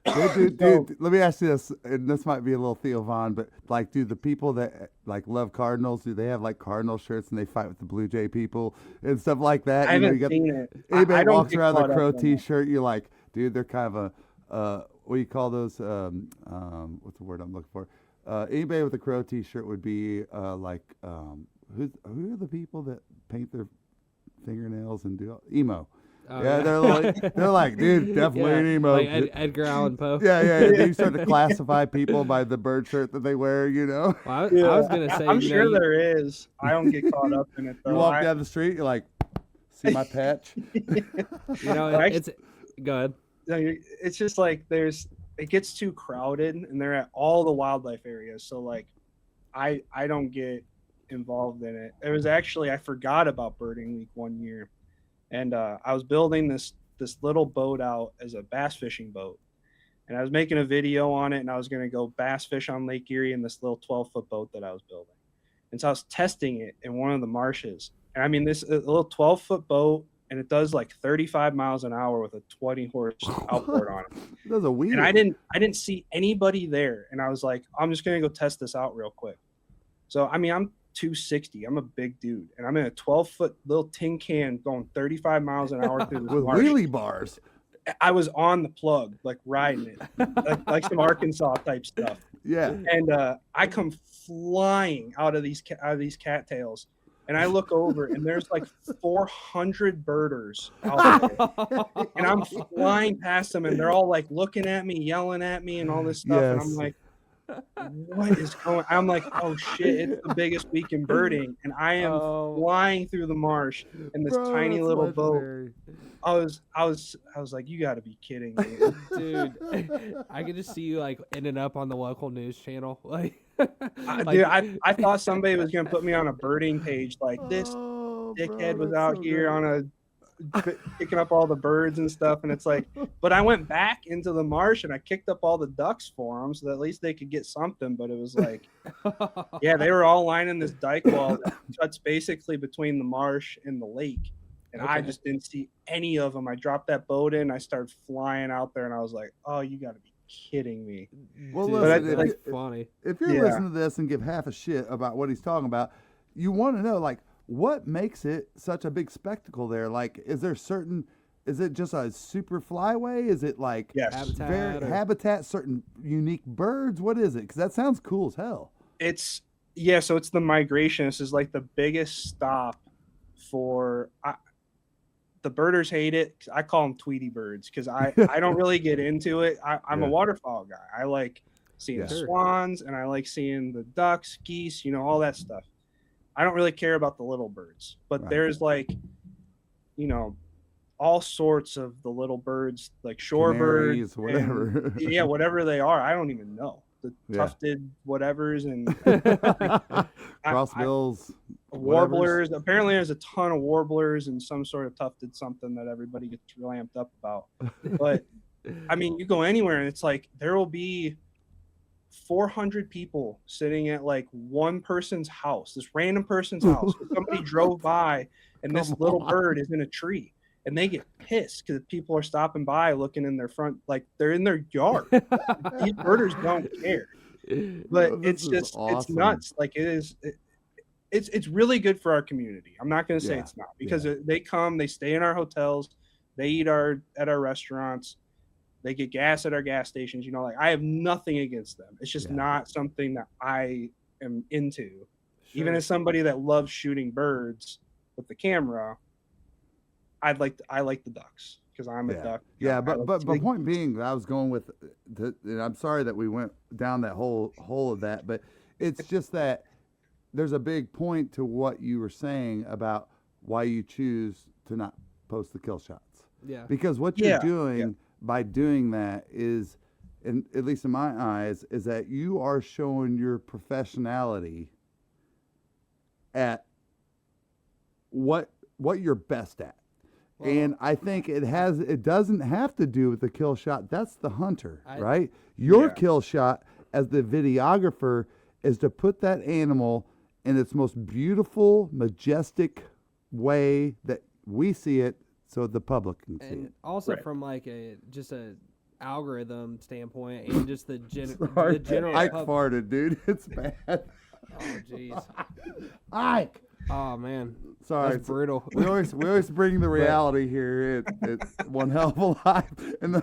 Dude, let me ask you this, and this might be a little Theo Von, but like, do the people that like love Cardinals, do they have like Cardinal shirts and they fight with the Blue Jay people and stuff like that? I haven't seen it. Anybody walks around with a Crow T-shirt, you're like, dude, they're kind of a what do you call those? What's the word I'm looking for? Anybody with a Crow T-shirt would be like, who are the people that paint their fingernails and do emo? Oh, yeah, they're like, dude, definitely an emo. Like Edgar Allan Poe. Yeah. You start to classify people by the bird shirt that they wear, you know. Well, I was gonna say, I'm sure there is. I don't get caught up in it though. You walk down the street, you're like, see my patch. You know, it's go ahead. It's just like it gets too crowded, and they're at all the wildlife areas. So like, I don't get involved in it. It was actually, I forgot about birding week one year. And I was building this little boat out as a bass fishing boat. And I was making a video on it, and I was going to go bass fish on Lake Erie in this little 12-foot boat that I was building. And so I was testing it in one of the marshes. And I mean, this little 12-foot boat, and it does like 35 miles an hour with a 20-horse outboard on it. It does a wheel. And I didn't see anybody there. And I was like, I'm just going to go test this out real quick. So, I mean, I'm 260. I'm a big dude, and I'm in a 12-foot little tin can going 35 miles an hour through the with marsh. wheelie bars. I was on the plug, like riding it, like some Arkansas type stuff. Yeah. And I come flying out of these cattails, and I look over, and there's like 400 birders out there, and I'm flying past them, and they're all like looking at me, yelling at me, and all this stuff, and I'm like, what is going? I'm like, oh shit, it's the biggest week in birding, and I am flying through the marsh in this tiny little boat. I was like, you got to be kidding me, dude. I could just see you like ending up on the local news channel, like. Dude, I thought somebody was gonna put me on a birding page, like this dickhead was out here on picking up all the birds and stuff. And it's like, but I went back into the marsh and I kicked up all the ducks for them so that at least they could get something. But it was like, yeah, they were all lining this dike wall that cuts basically between the marsh and the lake. And I just didn't see any of them. I dropped that boat in. I started flying out there and I was like, oh, you got to be kidding me. Well, Dude, listen, that's funny. If you're listening to this and give half a shit about what he's talking about, you want to know, like, what makes it such a big spectacle there? Like, is it just a super flyway? Is it like habitat, certain unique birds? What is it? Because that sounds cool as hell. So it's the migration. This is like the biggest stop for the birders hate it. I call them Tweety birds because I don't really get into it. I'm a waterfowl guy. I like seeing swans and I like seeing the ducks, geese, all that stuff. I don't really care about the little birds, but there's like, all sorts of the little birds, like shorebirds, whatever. Whatever they are. I don't even know the tufted whatevers and crossbills, warblers. Apparently, there's a ton of warblers and some sort of tufted something that everybody gets really amped up about. But I mean, you go anywhere and it's like there will be 400 people sitting at like one person's house, this random person's house. Somebody drove by and this little bird is in a tree and they get pissed because people are stopping by looking in their front, like they're in their yard. These birders don't care. But it's just, awesome. It's nuts. Like it's really good for our community. I'm not going to say it's not because they come, they stay in our hotels, they eat at our restaurants. They get gas at our gas stations, like I have nothing against them. It's just not something that I am into. Sure. Even as somebody that loves shooting birds with the camera, I like the ducks because I'm a duck. Yeah, but point being, I was going with, and I'm sorry that we went down that whole hole of that, but it's just that there's a big point to what you were saying about why you choose to not post the kill shots. Yeah. Because what you're doing by doing that is, and at least in my eyes, is that you are showing your professionality at what you're best at. Well, and I think it doesn't have to do with the kill shot. That's the hunter, right? Your kill shot as the videographer is to put that animal in its most beautiful, majestic way that we see it, so the public can see it. Also from like just a algorithm standpoint and just the general Ike farted, dude. It's bad. Oh jeez. Ike. Oh man. Sorry. That's brutal. We always bring the reality here. It's one hell of a lot. And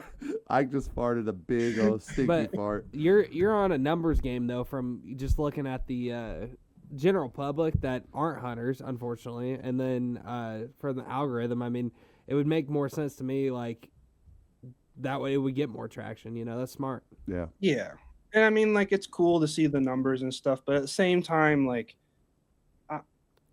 Ike just farted a big old stinky fart. You're on a numbers game though, from just looking at the general public that aren't hunters, unfortunately, and then for the algorithm, I mean, it would make more sense to me, like that way we get more traction. That's smart. Yeah, and I mean, like it's cool to see the numbers and stuff, but at the same time, like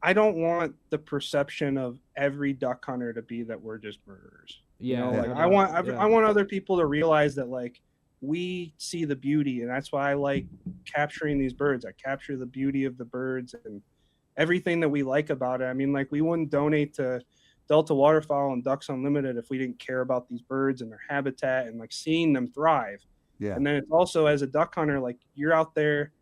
I don't want the perception of every duck hunter to be that we're just murderers. I want other people to realize that like we see the beauty, and that's why I like capturing these birds. I capture the beauty of the birds and everything that we like about it. I mean, like we wouldn't donate to Delta Waterfowl and Ducks Unlimited if we didn't care about these birds and their habitat and like seeing them thrive. Yeah. And then it's also, as a duck hunter, like you're out there,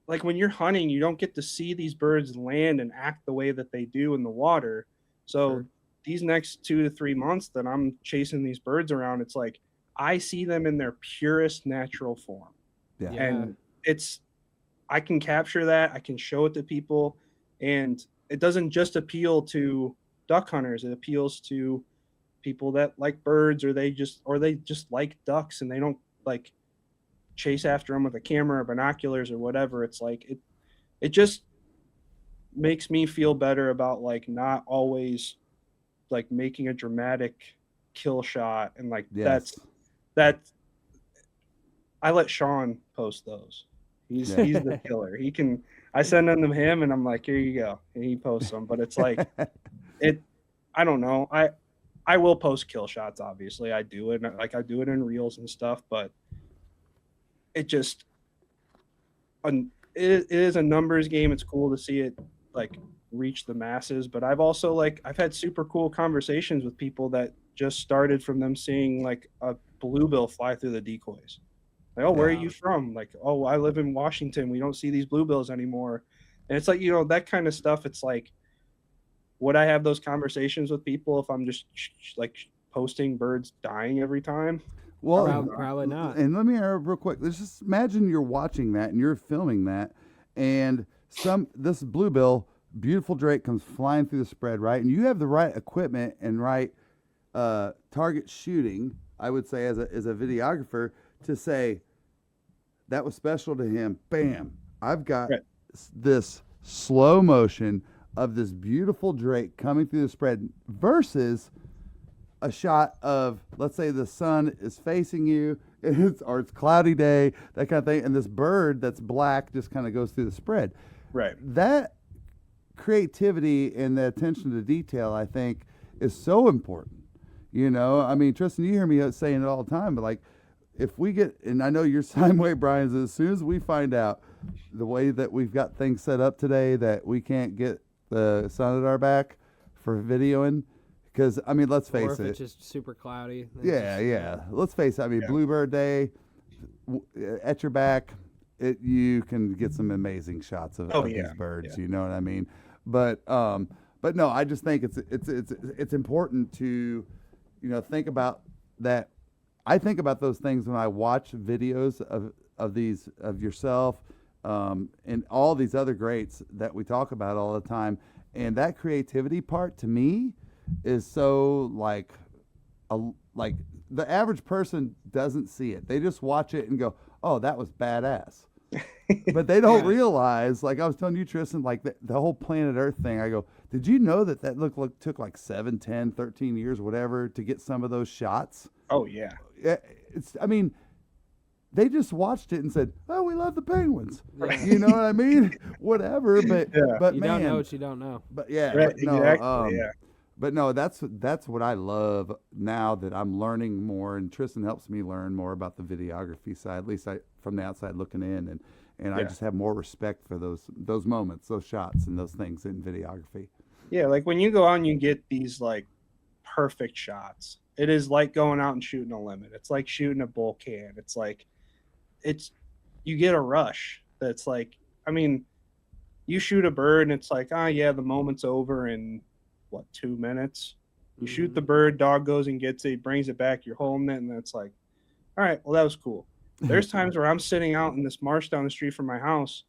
like when you're hunting, you don't get to see these birds land and act the way that they do in the water. So these next 2 to 3 months that I'm chasing these birds around, it's like I see them in their purest natural form. Yeah. And I can capture that. I can show it to people, and it doesn't just appeal to duck hunters. It appeals to people that like birds, or they just like ducks and they don't like chase after them with a camera or binoculars or whatever. It's like it just makes me feel better about like not always like making a dramatic kill shot and like that I let Sean post those. He's the killer. I send them to him and I'm like, here you go, and he posts them. But it's like I don't know. I will post kill shots, obviously. I do it. Like I do it in reels and stuff, but it is a numbers game. It's cool to see it like reach the masses. But I've also I've had super cool conversations with people that just started from them seeing like a bluebill fly through the decoys. Like, oh, where are Yeah. you from? Like, oh, I live in Washington. We don't see these bluebills anymore. And it's like, you know, that kind of stuff. It's like, would I have those conversations with people if I'm just like posting birds dying every time? Well, Probably not. And let me interrupt real quick. Let's just imagine you're watching that and you're filming that, and this bluebill, beautiful drake, comes flying through the spread, right? And you have the right equipment and right target shooting, I would say, as a videographer, to say that was special to him. Bam! I've got this slow motion of this beautiful drake coming through the spread versus a shot of, let's say the sun is facing you, or it's cloudy day, that kind of thing, and this bird that's black just kind of goes through the spread. Right. That creativity and the attention to detail, I think, is so important. You know, I mean, Tristan, you hear me saying it all the time, but like, if we get, and I know you're the same way, Brian, is as soon as we find out the way that we've got things set up today that we can't get the sun at our back for videoing, because, I mean, let's face Or if it. it's just super cloudy. then Yeah. Let's face it. I mean, Bluebird Day, at your back, you can get some amazing shots of these birds. You know what I mean? But no, I just think it's important to, you know, think about that. I think about those things when I watch videos of yourself, and all these other greats that we talk about all the time. And that creativity part, to me, is so like the average person doesn't see it. They just watch it and go, "Oh, that was badass." But they don't realize, like I was telling you, Tristan, like the whole planet Earth thing. I go, did you know that took like 7, 10, 13 years, whatever, to get some of those shots? Oh yeah. I mean, they just watched it and said, "Oh, we love the penguins." You know what I mean? Whatever, but You man, don't know what you don't know. but yeah, Right, but no, exactly, yeah. But no, that's what I love now that I'm learning more, and Tristan helps me learn more about the videography side. At least from the outside looking in, and I just have more respect for those moments, those shots, and those things in videography. Yeah, like when you go out and you get these like perfect shots, it is like going out and shooting a limit. It's like shooting a bull can. It's like you get a rush that's like, I mean, you shoot a bird and it's like, yeah, the moment's over in 2 minutes. You shoot the bird, dog goes and gets it, brings it back, you're holding it, and then it's like, all right, well, that was cool. There's times where I'm sitting out in this marsh down the street from my house.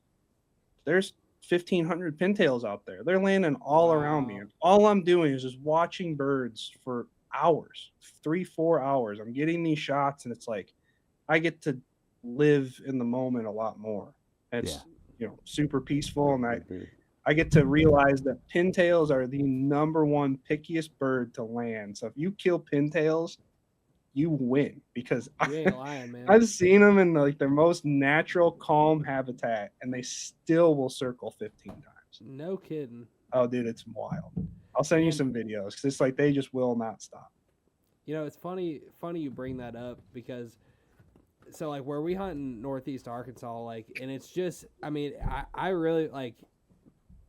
There's 1,500 pintails out there. They're landing all around me. And all I'm doing is just watching birds for hours, 3-4 hours. I'm getting these shots, and it's like I get to live in the moment a lot more. It's super peaceful, and I get to realize that pintails are the number one pickiest bird to land. So if you kill pintails, you win, because You ain't lying, man. I've seen them in their most natural, calm habitat, and they still will circle 15 times. No kidding. Oh, dude, it's wild. I'll send you some videos, because it's like they just will not stop. You know, it's funny you bring that up, because so like where we hunt in Northeast Arkansas, like, and it's just, I mean, I really like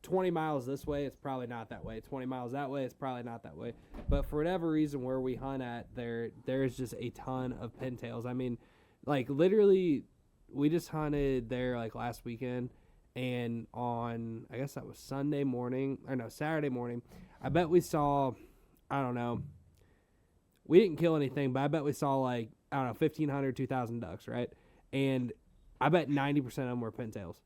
20 miles this way, it's probably not that way. 20 miles that way, it's probably not that way. But for whatever reason, where we hunt at, there's just a ton of pintails. I mean, like literally, we just hunted there like last weekend, and on, I guess that was Saturday morning, I bet we saw, I don't know, we didn't kill anything, but I bet we saw like, I don't know, 1,500, 2,000 ducks, right? And I bet 90% of them were pintails.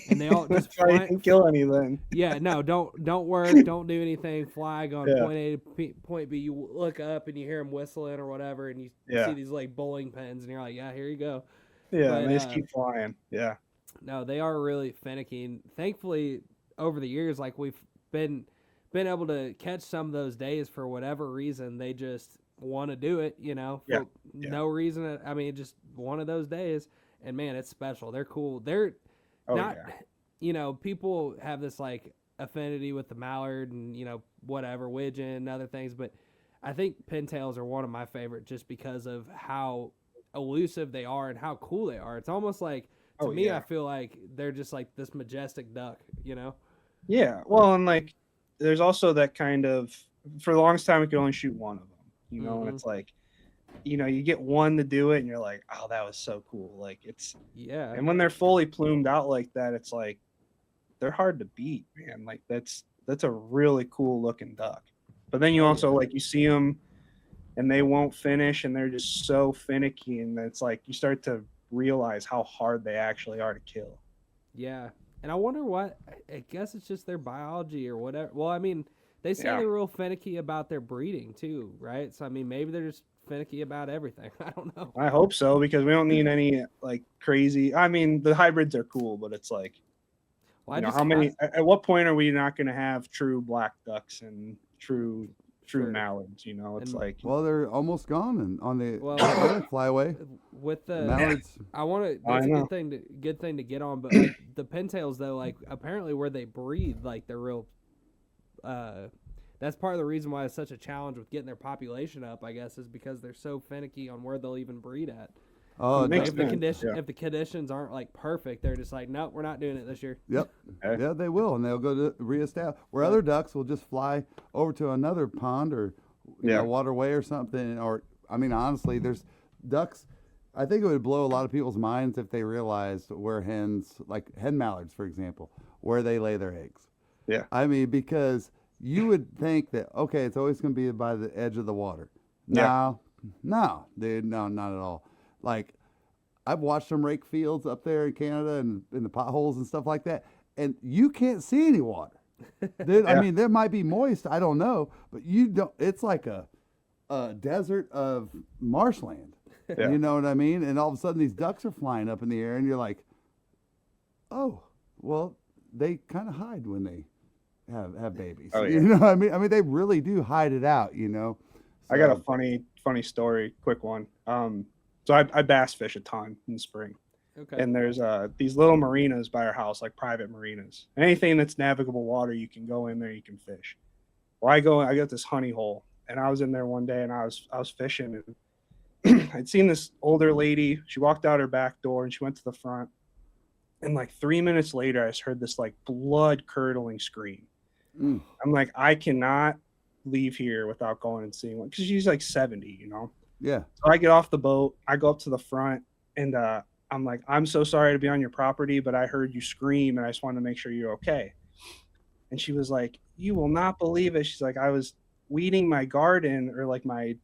And they all just fly, didn't kill anything. Yeah, no, don't work, don't do anything. Fly, going point A to point B. You look up and you hear them whistling or whatever, and you see these like bowling pins, and you're like, yeah, here you go. Yeah, but, and they just keep flying. Yeah. No, they are really finicky. And thankfully, over the years, like we've been able to catch some of those days for whatever reason. They just want to do it, you know, for no reason. I mean, just one of those days. And man, it's special. They're cool. They're you know, people have this like affinity with the mallard and, you know, whatever, widgeon and other things, but I think pintails are one of my favorite just because of how elusive they are and how cool they are. It's almost like, to me, I feel like they're just like this majestic duck, you know? Yeah. Well, and like, there's also that kind of, for the longest time, we could only shoot one of them, you know, and it's like, you know, you get one to do it and you're like, oh, that was so cool. Like it's, Yeah. and when they're fully plumed out like that, it's like, they're hard to beat, man. Like that's a really cool looking duck. But then you Oh, also yeah. like, you see them and they won't finish and they're just so finicky. And it's like, you start to realize how hard they actually are to kill. Yeah. And I wonder what, I guess it's just their biology or whatever. Well, I mean, they say Yeah. they're real finicky about their breeding too, right? So, I mean, maybe they're just finicky about everything. I don't know. I hope so, because we don't need any like crazy. I mean, the hybrids are cool, but it's like, Well, you know, how many? At what point are we not going to have true black ducks and true Sure. mallards? You know, it's And- like, Well, they're almost gone and on the Well- other flyway. with the Mallards. I want to. I That's a know. good thing to get on. But like the pintails, though, like apparently where they breed, like they're real. That's part of the reason why it's such a challenge with getting their population up. I guess is because they're so finicky on where they'll even breed at. Oh, Makes If the sense, yeah. if the conditions aren't like perfect, they're just like, nope, we're not doing it this year. Yep. Okay. Yeah, they will, and they'll go to reestablish. Where other ducks will just fly over to another pond or Yeah. waterway or something. Or I mean, honestly, there's ducks. I think it would blow a lot of people's minds if they realized where hens, like hen mallards, for example, where they lay their eggs. Yeah. I mean, because you would think that okay, it's always going to be by the edge of the water. Yeah. No, dude, no, not at all. Like, I've watched them rake fields up there in Canada and in the potholes and stuff like that, and you can't see any water. Dude, I Yeah. mean, there might be moist, I don't know, but you don't. It's like a desert of marshland. Yeah. You know what I mean? And all of a sudden, these ducks are flying up in the air, and you're like, oh, well, they kind of hide when they have babies. Oh, You yeah. know what I mean? I mean, they really do hide it out. You know. I got a So- funny story, quick one. So I bass fish a ton in the spring. Okay. And there's these little marinas by our house, like private marinas. Anything that's navigable water, you can go in there, you can fish. Well, I got this honey hole, and I was in there one day, and I was fishing, and I'd seen this older lady. She walked out her back door, and she went to the front, and like 3 minutes later, I just heard this like blood curdling scream. Mm. I'm like, I cannot leave here without going and seeing one, because she's like 70, you know. Yeah. So I get off the boat, I go up to the front, and I'm like, I'm so sorry to be on your property, but I heard you scream, and I just wanted to make sure you're okay. And she was like, you will not believe it. She's like, I was weeding my garden, or like my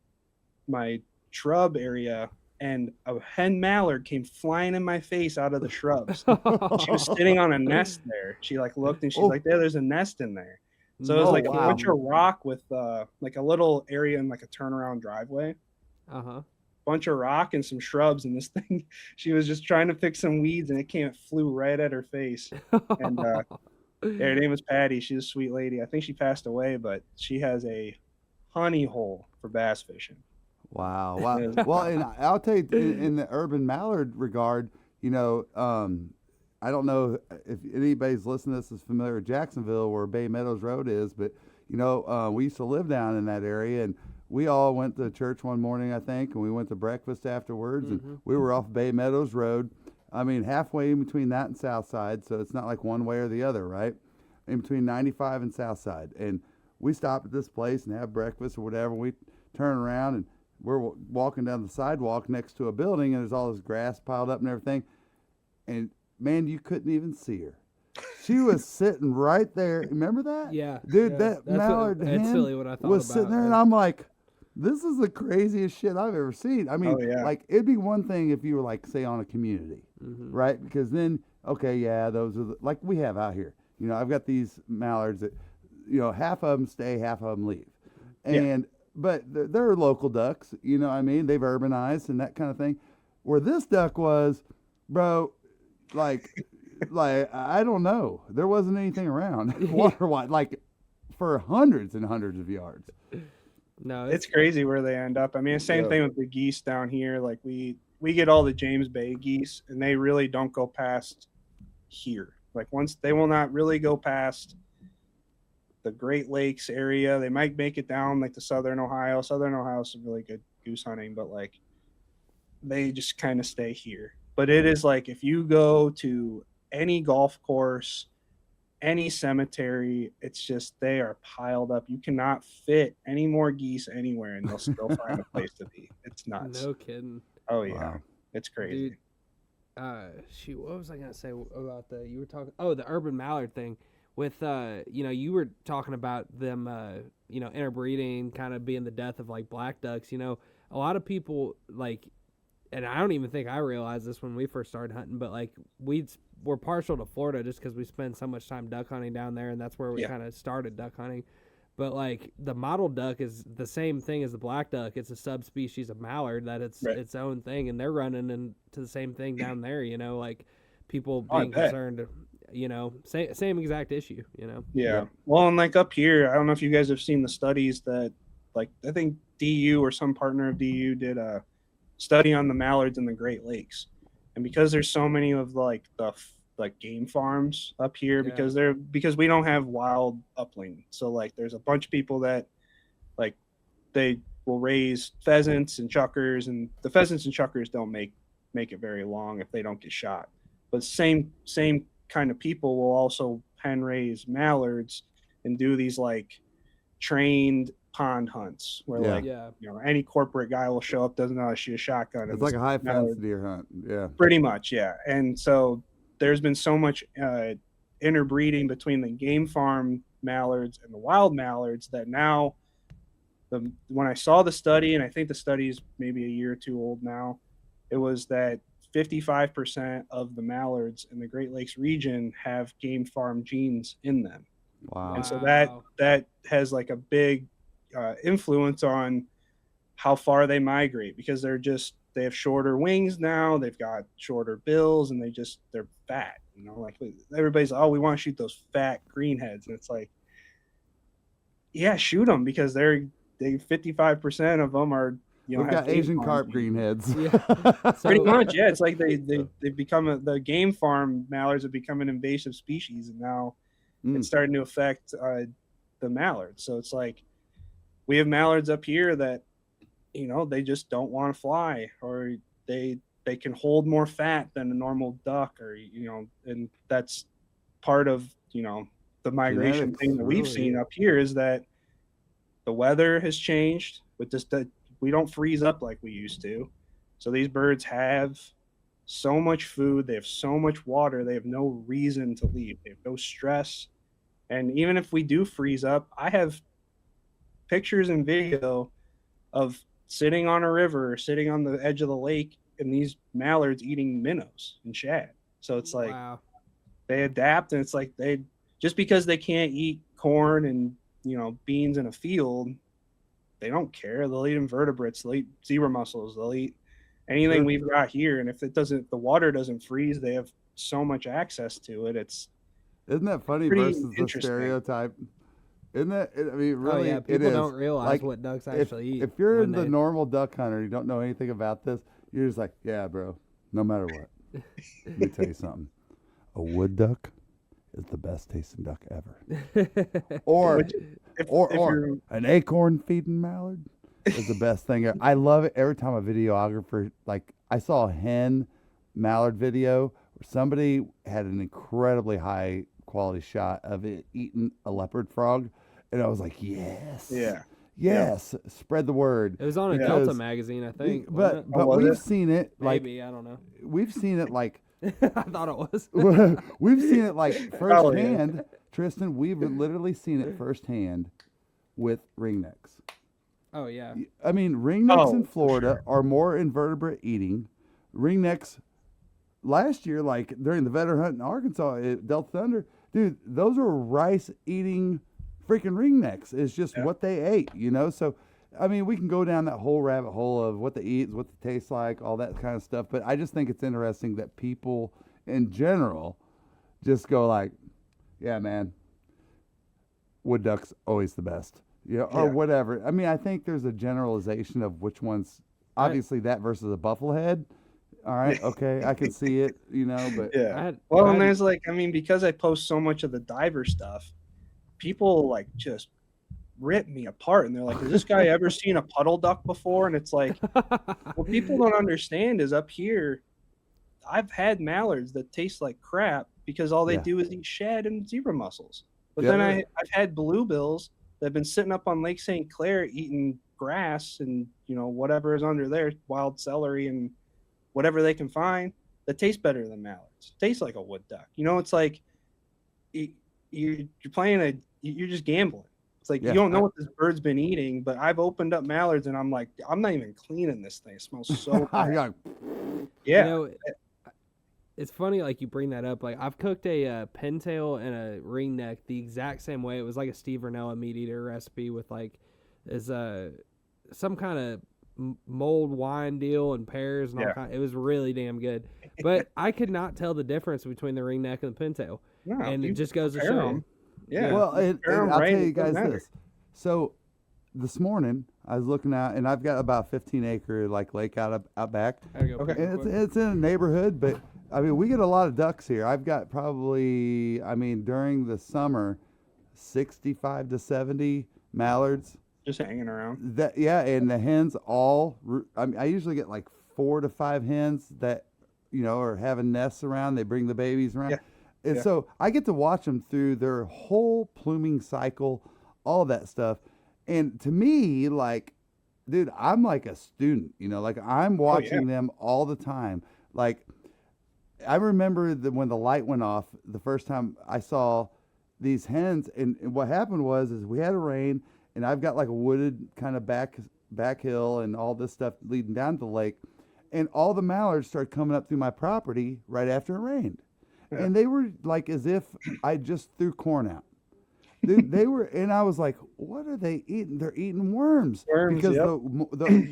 shrub area, and a hen mallard came flying in my face out of the shrubs. She was sitting on a nest there. She like looked, and she's Oh. like, there's a nest in there. So it was Oh, like wow. a bunch of rock with like a little area in like a turnaround driveway. Bunch of rock and some shrubs, and this thing, she was just trying to pick some weeds, and it flew right at her face. And yeah, her name was Patty. She's a sweet lady. I think she passed away, but she has a honey hole for bass fishing. Wow. Wow. Well, and I'll tell you, in the urban mallard regard, you know, I don't know if anybody's listening to this is familiar with Jacksonville, where Bay Meadows Road is, but, you know, we used to live down in that area, and we all went to church one morning, I think, and we went to breakfast afterwards, and we were off Bay Meadows Road. I mean, halfway in between that and South Side, so it's not like one way or the other, right? In between 95 and South Side. And we stopped at this place and have breakfast or whatever. We turn around, and we're walking down the sidewalk next to a building, and there's all this grass piled up and everything. And, man, you couldn't even see her. She was sitting right there. Remember that? Yeah. Dude, yeah. that That's mallard that's hen really what I thought was about. sitting there, and I'm like, this is the craziest shit I've ever seen. I mean, Oh, yeah. like, it'd be one thing if you were, like, say, on a community, right? Because then, okay, yeah, those are like we have out here. You know, I've got these mallards that, you know, half of them stay, half of them leave. And, but they're local ducks, you know what I mean? They've urbanized and that kind of thing. Where this duck was, bro, like I don't know. There wasn't anything around water-wise, like, for hundreds and hundreds of yards. No, It's crazy where they end up. I mean, same thing with the geese down here. Like we get all the James Bay geese, and they really don't go past here. Like once they will not really go past the Great Lakes area. They might make it down like to Southern Ohio. Southern Ohio is some really good goose hunting, but like they just kind of stay here. But it is like if you go to any golf course any cemetery, it's just they are piled up. You cannot fit any more geese anywhere, and they'll still find a place to be. It's nuts. No kidding. Oh yeah, Wow. it's crazy. Dude, shoot, what was I gonna say about you were talking? Oh, the urban mallard thing. With you were talking about them, interbreeding, kind of being the death of like black ducks. A lot of people like, and I don't even think I realized this when we first started hunting, but like we're partial to Florida just because we spend so much time duck hunting down there, and that's where we kind of started duck hunting. But like the mottled duck is the same thing as the black duck. It's a subspecies of mallard that it's its own thing, and they're running into the same thing down there. Like people being concerned. Same exact issue. Yeah. Well, and like up here, I don't know if you guys have seen the studies that, like, I think DU or some partner of DU did a study on the mallards in the Great Lakes, and because there's so many of like the game farms up here, because we don't have wild upland, so like there's a bunch of people that like they will raise pheasants and chuckers, and the pheasants and chuckers don't make it very long if they don't get shot. But same kind of people will also pen raise mallards and do these like trained pond hunts where any corporate guy will show up, doesn't know how to shoot a shotgun. It's like a high fence deer hunt. Yeah, pretty much. Yeah. And so there's been so much interbreeding between the game farm mallards and the wild mallards that now when I saw the study, and I think the study is maybe a year or two old now, it was that 55% of the mallards in the Great Lakes region have game farm genes in them. Wow. And so that has like a big influence on how far they migrate, because they have shorter wings now, they've got shorter bills, and they're fat. Like everybody's, we want to shoot those fat greenheads, and it's like, yeah, shoot them, because they 55% of them are. We've got Asian carp greenheads. Yeah. Pretty much, yeah. It's like they've become the game farm mallards have become an invasive species, and now it's starting to affect the mallards. So it's like we have mallards up here that they just don't want to fly, or they can hold more fat than a normal duck, or and that's part of the migration thing that we've seen up here, is that the weather has changed with this. We don't freeze up like we used to. So these birds have so much food, they have so much water, they have no reason to leave. They have no stress. And even if we do freeze up, I have pictures and video of sitting on a river, sitting on the edge of the lake, and these mallards eating minnows and shad. So it's like they adapt, and it's like just because they can't eat corn and beans in a field, they don't care. They'll eat invertebrates. They'll eat zebra mussels. They'll eat anything we've got here. And if the water doesn't freeze, they have so much access to it. Isn't that funny versus the stereotype? Isn't that? I mean, really, people don't realize what ducks actually eat. If you're the normal duck hunter, you don't know anything about this. You're just like, yeah, bro. No matter what. Let me tell you something. A wood duck is the best tasting duck ever. Or an acorn feeding mallard is the best thing. I love it every time a videographer, like I saw a hen mallard video where somebody had an incredibly high quality shot of it eating a leopard frog, and I was like, yes, spread the word. It was on a Delta magazine, I think. But we've seen it like, maybe, I don't know. We've seen it like I thought it was. We've seen it like firsthand, Tristan. We've literally seen it firsthand with ringnecks. Oh yeah. I mean, ringnecks in Florida are more invertebrate eating. Ringnecks last year, like during the veteran hunt in Arkansas at Delta Thunder, dude, those are rice eating freaking ringnecks. It's just what they ate, So, I mean, we can go down that whole rabbit hole of what they eat, what they taste like, all that kind of stuff. But I just think it's interesting that people in general just go like, yeah, man, wood duck's always the best, or whatever. I mean, I think there's a generalization of which one's obviously that versus a bufflehead. All right, okay, I can see it, but and there's like, I mean, because I post so much of the diver stuff, people like just rip me apart, and they're like, has this guy ever seen a puddle duck before? And it's like, what people don't understand is up here I've had mallards that taste like crap because all they Yeah. do is eat shad and zebra mussels. But Yeah. then I've had bluebills that have been sitting up on Lake St. Clair eating grass and, you know, whatever is under there, wild celery and whatever they can find, that tastes better than mallards. Tastes like a wood duck. You know, it's like you're playing you're just gambling. It's like Yeah. you don't know what this bird's been eating, but I've opened up mallards and I'm like, I'm not even cleaning this thing. It smells so bad. Yeah. Yeah. You know, it's funny, like you bring that up. Like I've cooked a pintail and a ringneck the exact same way. It was like a Steve Rinella meat eater recipe with like some kind of mold wine deal and pears and all kind. It was really damn good, but I could not tell the difference between the ringneck and the pintail, and it just goes to show you. Yeah. Well, and I'll right, tell you it doesn't guys matter. this. So this morning I was looking out, and I've got about 15-acre like lake out back, I gotta go Okay. pick and it quick. it's in a neighborhood. But I mean, we get a lot of ducks here. I've got probably, I mean, during the summer, 65 to 70 mallards. Just hanging around. That and the hens I mean, I usually get like 4 to 5 hens that, you know, are having nests around. They bring the babies around. Yeah. And Yeah. so I get to watch them through their whole pluming cycle, all that stuff. And to me, like, dude, I'm like a student, you know, like I'm watching them all the time. Like, I remember when the light went off the first time I saw these hens, and what happened was we had a rain, and I've got like a wooded kind of back hill and all this stuff leading down to the lake, and all the mallards started coming up through my property right after it rained. Yeah. And they were like as if I just threw corn out. Dude, they were, and I was like, "What are they eating? They're eating worms, because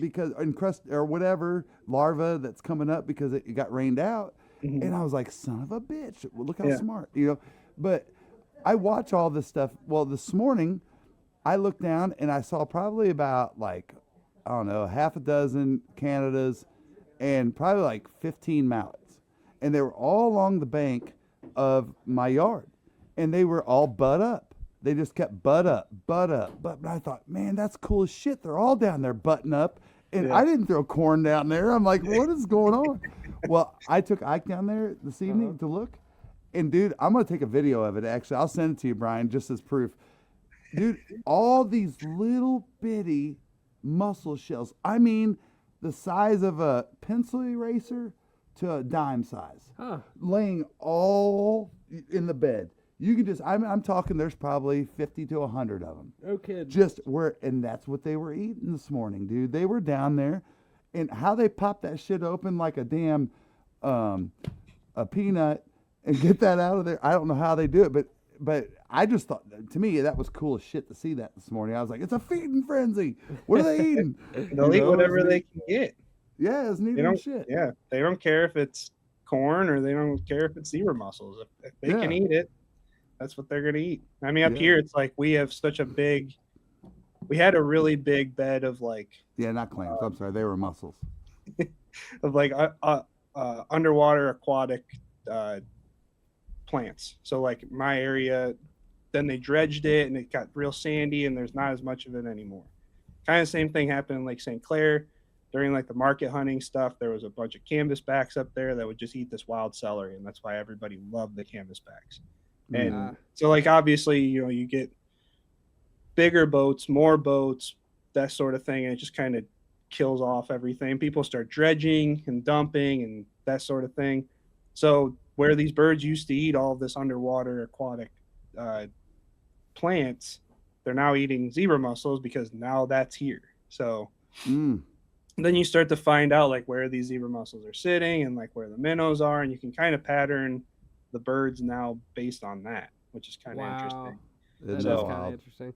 because encrust or whatever larva that's coming up because it got rained out." Mhm. And I was like, "Son of a bitch! Look how smart, you know." But I watch all this stuff. Well, this morning, I looked down and I saw probably about like, I don't know, half a dozen Canadas and probably like 15 mallards, and they were all along the bank of my yard, and they were all butt up. They just kept butt up. But I thought, man, that's cool as shit. They're all down there butting up, and I didn't throw corn down there. I'm like, what is going on? Well, I took Ike down there this evening to look, and dude, I'm gonna take a video of it. Actually, I'll send it to you, Brian, just as proof. Dude, all these little bitty mussel shells. I mean, the size of a pencil eraser to a dime size, laying all in the bed. You can just, I'm talking, there's probably 50 to 100 of them. No kidding. Just and that's what they were eating this morning, dude. They were down there, and how they pop that shit open like a damn a peanut and get that out of there. I don't know how they do it, but I just thought, to me, that was cool as shit to see that this morning. I was like, it's a feeding frenzy. What are they eating? They'll eat whatever they can get. Yeah, it's neat They don't, shit. Yeah, they don't care if it's corn or they don't care if it's zebra mussels. If they can eat it, that's what they're gonna eat. I mean, up here it's like we have such a big. We had a really big bed of like. Yeah, not clams. I'm sorry, they were mussels. Of like underwater aquatic plants. So like my area, then they dredged it and it got real sandy and there's not as much of it anymore. Kind of same thing happened in Lake St. Clair. During like the market hunting stuff, there was a bunch of canvasbacks up there that would just eat this wild celery, and that's why everybody loved the canvasbacks. And so like obviously, you know, you get bigger boats, more boats, that sort of thing, and it just kind of kills off everything. People start dredging and dumping and that sort of thing. So where these birds used to eat all of this underwater aquatic plants, they're now eating zebra mussels because now that's here. So then you start to find out like where these zebra mussels are sitting and like where the minnows are, and you can kind of pattern the birds now based on that, which is kind of interesting. That is So, kind of interesting.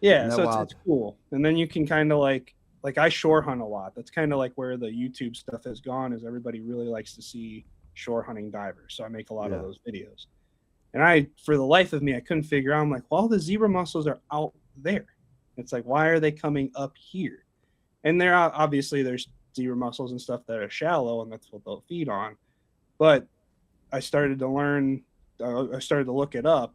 Yeah, Isn't so that it's cool. And then you can kind of like I shore hunt a lot. That's kind of like where the YouTube stuff has gone, is everybody really likes to see shore hunting divers. So I make a lot of those videos. And for the life of me, I couldn't figure out. I'm like, well, the zebra mussels are out there. It's like, why are they coming up here? And there obviously there's zebra mussels and stuff that are shallow, and that's what they'll feed on. But I started to learn. I started to look it up,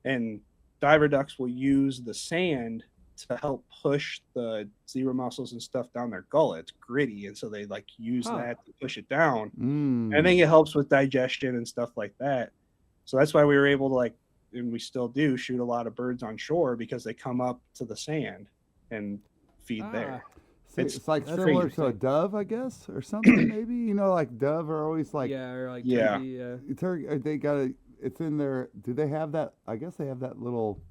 and diver ducks will use the sand to help push the zebra mussels and stuff down their gullet. It's gritty, and so they like use that to push it down. I think it helps with digestion and stuff like that. So that's why we were able to, like, and we still do, shoot a lot of birds on shore because they come up to the sand and feed there. It's like that's similar crazy. to a dove, I guess, or something. Maybe, you know, like dove are always like, yeah, or like Yeah. turkey, yeah. turkey. They got a. It's in there. Do they have that? I guess they have that little.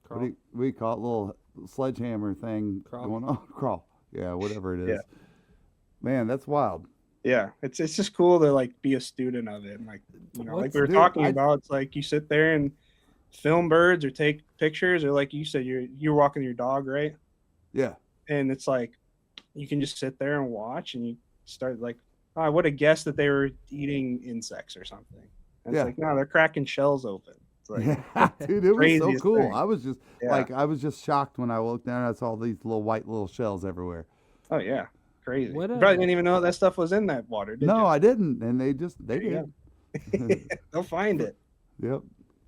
What do we call it? Little sledgehammer thing Crawl. going on. Crawl. Yeah, whatever it is. Yeah. Man, that's wild. Yeah, it's just cool to like be a student of it, and like, you know, like What's- we were dude, talking I- about, it's like you sit there and film birds or take pictures, or like you said, you're walking your dog, right? Yeah. And it's like you can just sit there and watch, and you start like, oh, I would have guessed that they were eating insects or something. And Yeah. it's like, no, they're cracking shells open. It's like, Yeah, dude, it was so craziest cool. thing. I was just Yeah. like, I was just shocked when I looked down and I saw these little white little shells everywhere. oh yeah, crazy. What You a- probably didn't even know that stuff was in that water, did No, you? I didn't, and they Yeah. did. They'll find it. Yep.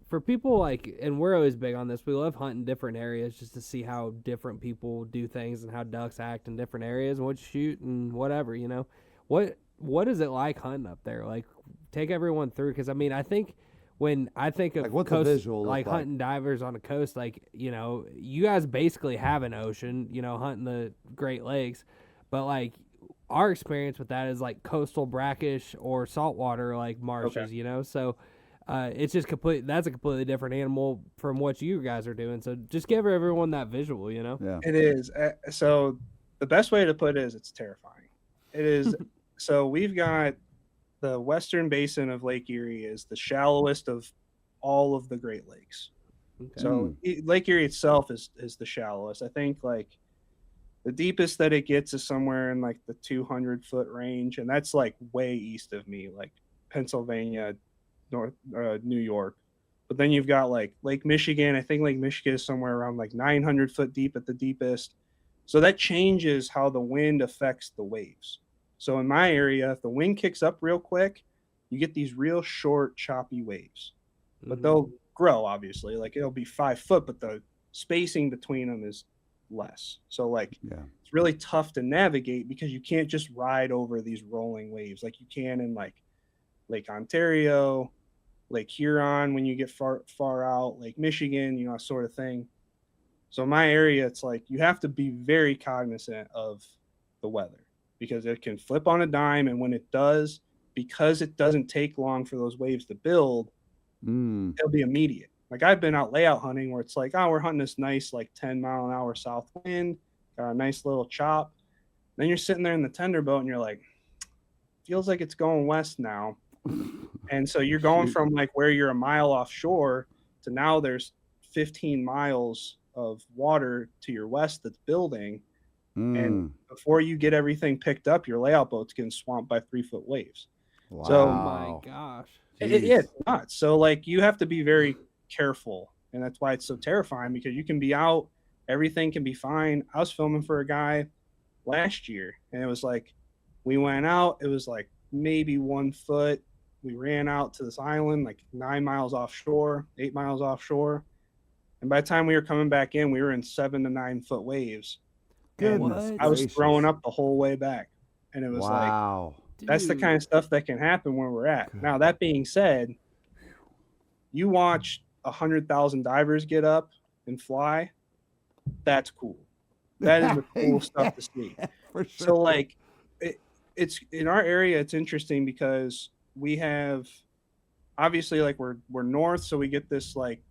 For people like, and we're always big on this, we love hunting different areas just to see how different people do things and how ducks act in different areas and what you shoot and whatever, you know. What is it like hunting up there? Like, take everyone through, because I mean, I think when I think of Like, what's the coast, visual look like like? hunting divers on a coast, like, you know, you guys basically have an ocean, you know, hunting the Great Lakes, but like our experience with that is like coastal brackish or saltwater like marshes, you know. So it's just that's a completely different animal from what you guys are doing. So just give everyone that visual, you know. Yeah. It is. So the best way to put it is it's terrifying. It is. So we've got the western basin of Lake Erie is the shallowest of all of the Great Lakes. Okay. So Lake Erie itself is the shallowest. I think like the deepest that it gets is somewhere in like the 200-foot range, and that's like way east of me, like Pennsylvania, New York. But then you've got like Lake Michigan. I think Lake Michigan is somewhere around like 900 foot deep at the deepest. So that changes how the wind affects the waves. So in my area, if the wind kicks up real quick, you get these real short, choppy waves. But they'll grow, obviously. Like it'll be 5 foot, but the spacing between them is less. So like it's really tough to navigate because you can't just ride over these rolling waves like you can in like Lake Ontario, Lake Huron when you get far out, Lake Michigan, you know, sort of thing. So my area, it's like you have to be very cognizant of the weather because it can flip on a dime, and when it does, because it doesn't take long for those waves to build, it'll be immediate. Like I've been out layout hunting where it's like, oh, we're hunting this nice like 10-mile-an-hour south wind, got a nice little chop. Then you're sitting there in the tender boat and you're like, feels like it's going west now. And so you're going from like where you're a mile offshore to now there's 15 miles of water to your west that's building. And before you get everything picked up, your layout boat's getting swamped by 3-foot waves. Wow. So, Oh my gosh. it's nuts. So like you have to be very careful, and that's why it's so terrifying because you can be out, everything can be fine. I was filming for a guy last year, and it was like we went out, it was like maybe 1 foot. We ran out to this island like 9 miles offshore, 8 miles offshore, and by the time we were coming back in, we were in 7 to 9 foot waves. Goodness I was gracious. throwing up the whole way back, and it was like Wow. that's the kind of stuff that can happen where we're at. Now, that being said, you watch 100,000 divers get up and fly. That's cool. That is the cool stuff to see. For sure. So, like, it's in our area. It's interesting because we have obviously like we're north, so we get this like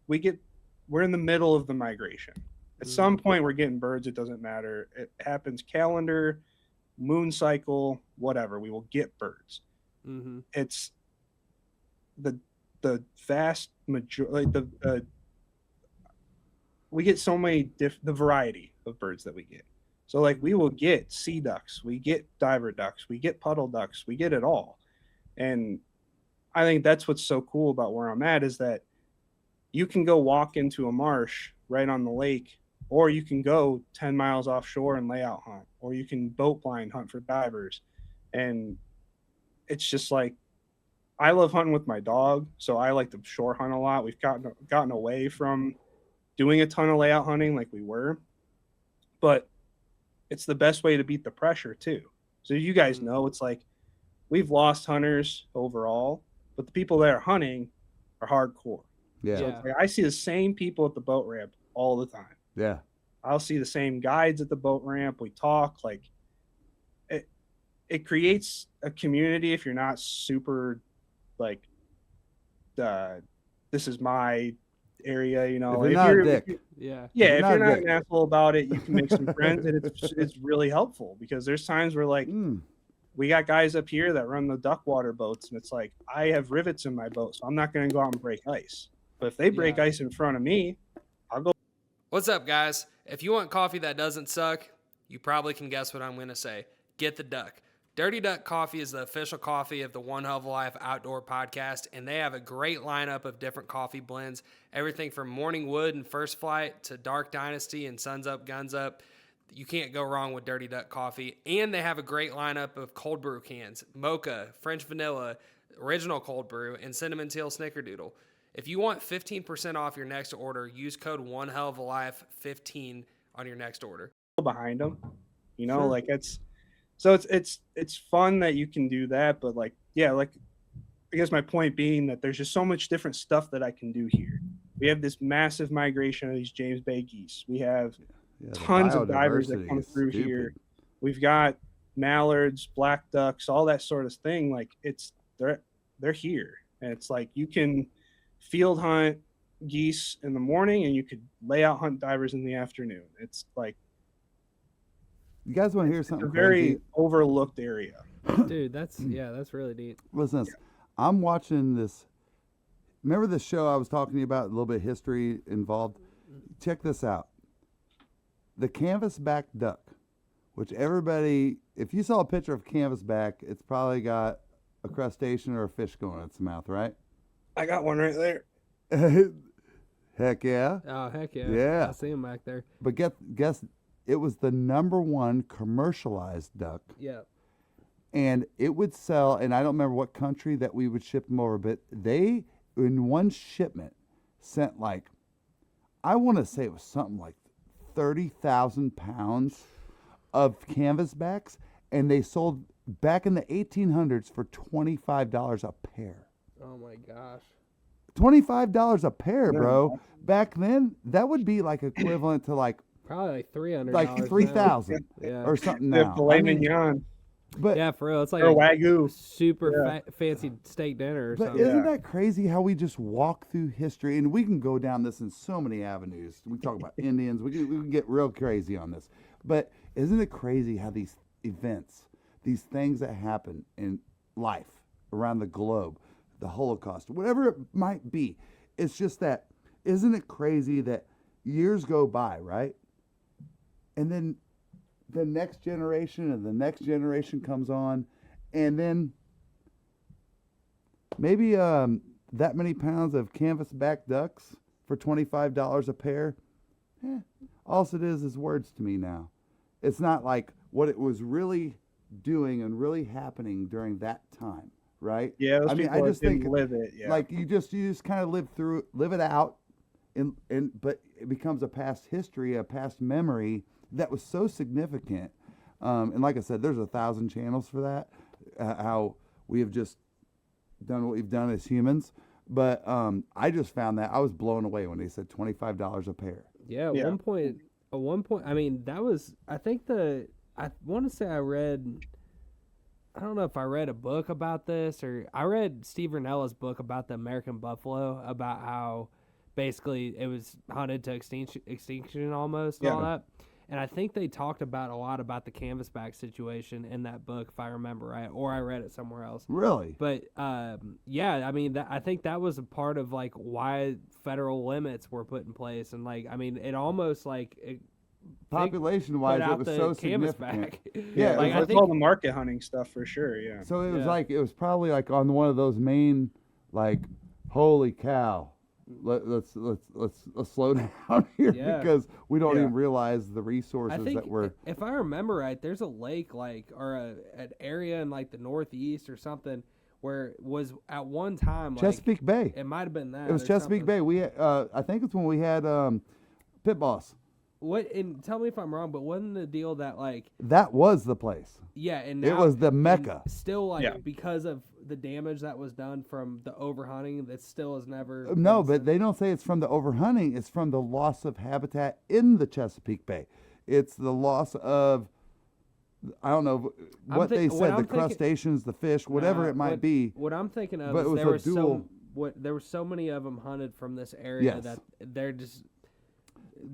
we're in the middle of the migration. At some point, we're getting birds. It doesn't matter. It happens calendar, moon cycle, whatever. We will get birds. It's the vast majority. We get so many the variety of birds that we get. So like we will get sea ducks, we get diver ducks, we get puddle ducks, we get it all. And I think that's what's so cool about where I'm at is that you can go walk into a marsh right on the lake, or you can go 10 miles offshore and layout hunt, or you can boat blind hunt for divers. And it's just like, I love hunting with my dog, so I like to shore hunt a lot. We've gotten away from doing a ton of layout hunting like we were, but it's the best way to beat the pressure too. So you guys know, it's like we've lost hunters overall, but the people that are hunting, are hardcore. Yeah. So Yeah. it's like I see the same people at the boat ramp all the time. Yeah. I'll see the same guides at the boat ramp. We talk. Like it creates a community if you're not super like this is my area, you know. If you're not a dick. Yeah. Yeah, you're if not you're a not dick. an asshole about it, you can make some friends, and it's really helpful because there's times where like we got guys up here that run the duck water boats, and it's like I have rivets in my boat, so I'm not going to go out and break ice. But if they break Yeah. ice in front of me, I'll go. What's up, guys? If you want coffee that doesn't suck, you probably can guess what I'm going to say. Get the Duck. Dirty Duck Coffee is the official coffee of the One Hell of a Life Outdoor podcast, and they have a great lineup of different coffee blends, everything from Morning Wood and First Flight to Dark Dynasty and Suns Up, Guns Up. You can't go wrong with Dirty Duck Coffee, and they have a great lineup of cold brew cans, mocha, French vanilla, original cold brew, and cinnamon teal snickerdoodle. If you want 15% off your next order, use code One Hell of a Life 15 on your next order. Behind them, you know. Sure. Like it's fun that you can do that, but like yeah, like I guess my point being that there's just so much different stuff that I can do here. We have this massive migration of these James Bay geese. We have Yeah, the tons of divers that biodiversity come is through stupid. here. We've got mallards, black ducks, all that sort of thing. Like they're here, and it's like you can field hunt geese in the morning and you could lay out hunt divers in the afternoon. It's like You guys want to hear it's a something very crazy? overlooked area. Dude, that's really neat. Listen, I'm watching this. Remember the show I was talking to you about, a little bit of history involved? Check this out. The canvasback duck, which everybody, if you saw a picture of canvasback, it's probably got a crustacean or a fish going in its mouth, right? I got one right there. Heck yeah. Oh, heck yeah. Yeah. I see him back there. But guess it was the #1 commercialized duck. Yeah. And it would sell, and I don't remember what country that we would ship them over, but they, in one shipment, sent like, I want to say it was something like 30,000 pounds of canvasbacks, and they sold back in the 1800s for $25 a pair. Oh my gosh. $25 a pair, bro. Back then, that would be like equivalent to like Probably like $300. like 3,000 Yeah. or something The now. filet I mean, mignon but Yeah, for real. It's like or a wagyu. super fancy steak dinner or But something. isn't that crazy how we just walk through history? And we can go down this in so many avenues. We talk about Indians. We can get real crazy on this. But isn't it crazy how these events, these things that happen in life around the globe, the Holocaust, whatever it might be, it's just that, isn't it crazy that years go by, right? And then the next generation and the next generation comes on, and then maybe that many pounds of canvasback ducks for $25 a pair. All it is words to me now. It's not like what it was really doing and really happening during that time, right? Yeah, those I mean, people I just didn't think live it. Yeah, like you just kind of live it out, and but it becomes a past history, a past memory that was so significant. And like I said, there's 1,000 channels for that. How we have just done what we've done as humans. But I just found that I was blown away when they said $25 a pair. Yeah, Yeah. at one point, I mean, that was, I want to say I don't know if I read a book about this, or I read Steve Rinella's book about the American buffalo, about how basically it was hunted to extinction almost, and all that. And I think they talked about a lot about the canvasback situation in that book, if I remember right, or I read it somewhere else. Really? But yeah, I mean, I think that was a part of like why federal limits were put in place, and like, I mean, it almost like Population-wise, put it out was the so canvasback. significant. Yeah, like, I it's think all the market hunting stuff for sure. Yeah, So it was Yeah. like it was probably like on one of those main, like, holy cow, let's slow down here Yeah. because we don't Yeah. even realize the I resources think that we're. if I remember right, there's a lake or an area in like the Northeast or something where it was at one time like, Chesapeake Bay. It might have been that. It was or Chesapeake something. Bay. We I think it's when we had Pit Boss. what? And tell me if I'm wrong, but wasn't the deal that like That was the place. yeah, and It now, was the and Mecca. still like Yeah. because of the damage that was done from the overhunting, that still has never. No, been but said. they don't say it's from the overhunting. It's from the loss of habitat in the Chesapeake Bay. It's the loss of, I don't know what they what said, I'm the thinking- crustaceans, the fish, whatever Nah, it might what- be. What I'm thinking of But it is was there a was dual- there were so many of them hunted from this area Yes. that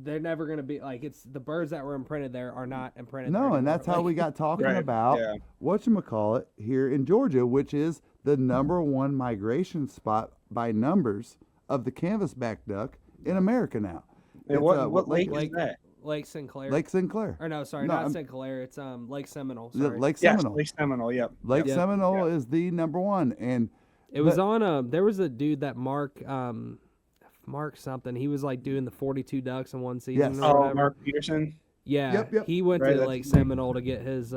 they're never going to be like, it's the birds that were imprinted there are not imprinted there No, and anymore. that's how Like, we got talking Right, about yeah. whatchamacallit here in Georgia, which is the #1 migration spot by numbers of the canvasback duck in America now. And It's, what lake Lake- is that? Lake Sinclair. Lake Sinclair. Or no, sorry, No, not I'm- Sinclair. It's Lake Seminole. The Sorry. Lake Yes, Seminole. Lake Seminole. Yep. Lake Yep. Seminole is the #1, and It was on there was a dude that Mark something. He was like doing the 42 ducks in one season Yes. or Oh, whatever. Mark Peterson. Yeah, Yep. he went Right, to that's Lake his Seminole to get his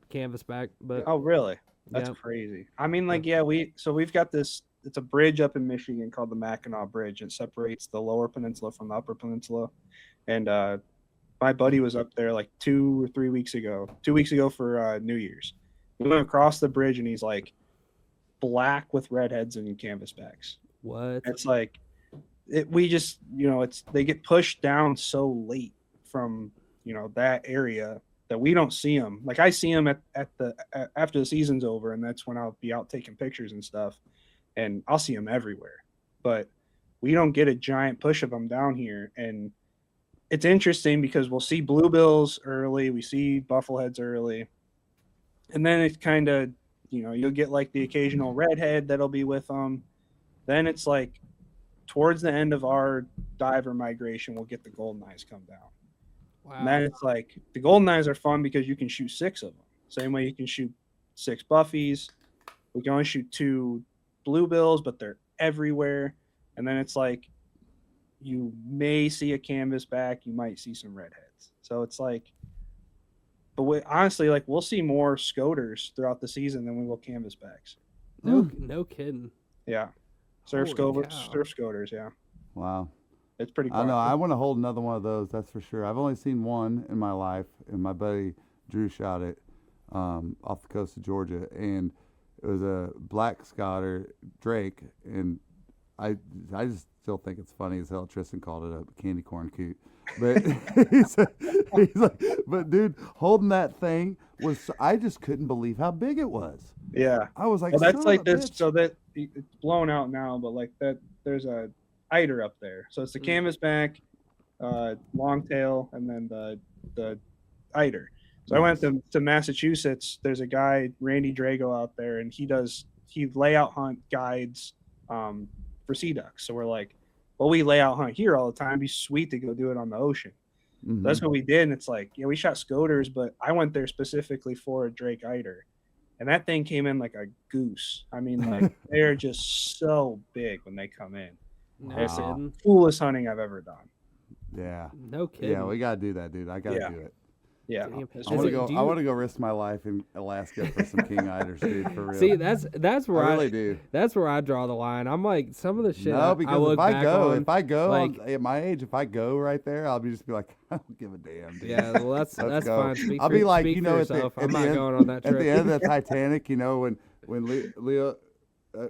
canvas back, but Oh, really? That's Yep. crazy. I mean, like, yeah, we've got this. It's a bridge up in Michigan called the Mackinac Bridge. It separates the Lower Peninsula from the Upper Peninsula, and my buddy was up there like 2 or 3 weeks ago. 2 weeks ago for New Year's. We went across the bridge, and he's like black with redheads and canvasbacks. what? It's like we just they get pushed down so late from that area that we don't see them. Like I see them after the season's over, and that's when I'll be out taking pictures and stuff, and I'll see them everywhere. But we don't get a giant push of them down here, and it's interesting because we'll see bluebills early, we see buffleheads early, and then it's kind of you'll get like the occasional redhead that'll be with them. Then it's like towards the end of our diver migration, we'll get the golden eyes come down. Wow. And then it's like the golden eyes are fun because you can shoot 6 of them. Same way you can shoot 6 buffies. We can only shoot 2 bluebills, but they're everywhere. And then it's like you may see a canvasback, you might see some redheads. So it's like, but honestly, like we'll see more scoters throughout the season than we will canvasbacks. No kidding. Yeah, Holy cow. surf scoters. Yeah, wow. it's pretty. I know. popular. I want to hold another one of those. That's for sure. I've only seen one in my life, and my buddy Drew shot it off the coast of Georgia, and it was a black scotter Drake, and I just still think it's funny as hell. Tristan called it a candy corn coot, but he's like, but dude, holding that thing was, I just couldn't believe how big it was. Yeah. I was like, Well, that's "Son like of a this. bitch." So that it's blown out now, but like that, there's a eider up there. So it's the canvasback, long tail, and then the eider. So I went to Massachusetts. There's a guy, Randy Drago, out there, and he layout hunt guides for sea ducks. So we're like, well, we layout hunt here all the time. It'd be sweet to go do it on the ocean. Mhm. That's what we did. And it's like, yeah, we shot scoters, but I went there specifically for a Drake eider. And that thing came in like a goose. I mean, like they're just so big when they come in. No It's the kidding. coolest hunting I've ever done. Yeah, No kidding. yeah, we gotta do that, dude. I gotta Yeah. do it. Yeah. Damn. It's I want to it- go. do I you- want to go risk my life in Alaska for some king eiders, dude. For real. See, that's where I really do. that's where I draw the line. I'm like, some of the shit. No, because look if I back go, on, if I go like- at my age, if I go right there, I'll be like, I don't give a damn. Dude. yeah, well, that's Let's go. fine. Speak I'll for, be like, speak you for know, yourself. at I'm the not end, going on that trip. At the end of the Titanic, you know, when Leo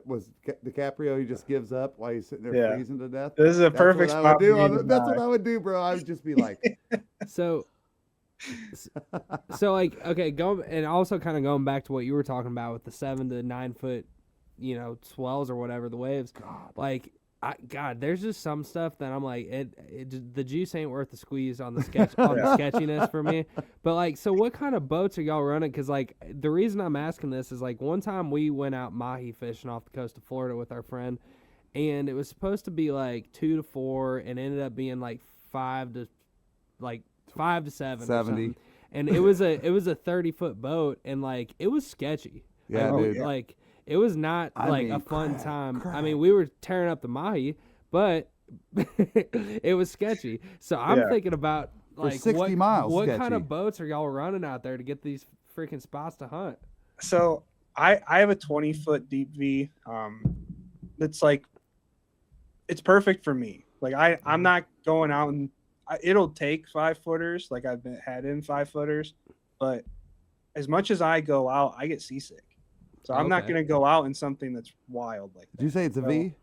was DiCaprio, he just gives up while he's sitting there Yeah. freezing to death. This is a That's perfect what I spot would do. for you to That's what die. I would do, bro. I would just be like, So like, okay, and also kind of going back to what you were talking about with the 7 to 9 foot, swells or whatever, the waves. Like, God, there's just some stuff that I'm like, the juice ain't worth the squeeze on the sketch on the sketchiness for me. But like, so what kind of boats are y'all running? Because like, the reason I'm asking this is like, one time we went out mahi fishing off the coast of Florida with our friend, and it was supposed to be like 2 to 4, and ended up being like 5 to 7 or 70. something. And it was a 30-foot boat, and like it was sketchy. yeah, Like, dude. like it was not I like mean, a fun crack, time. I crack. mean, we were tearing up the mahi, but it was sketchy. So I'm Yeah. thinking about like 60 what, miles, what kind sketchy. of boats are y'all running out there to get these freaking spots to hunt? So I have a 20-foot deep V. That's like, it's perfect for me. Like I'm not going out, and it'll take 5-footers. Like I've had in 5-footers, but as much as I go out, I get seasick. So I'm not Okay. going to go out in something that's wild like that. Did you say it's a V?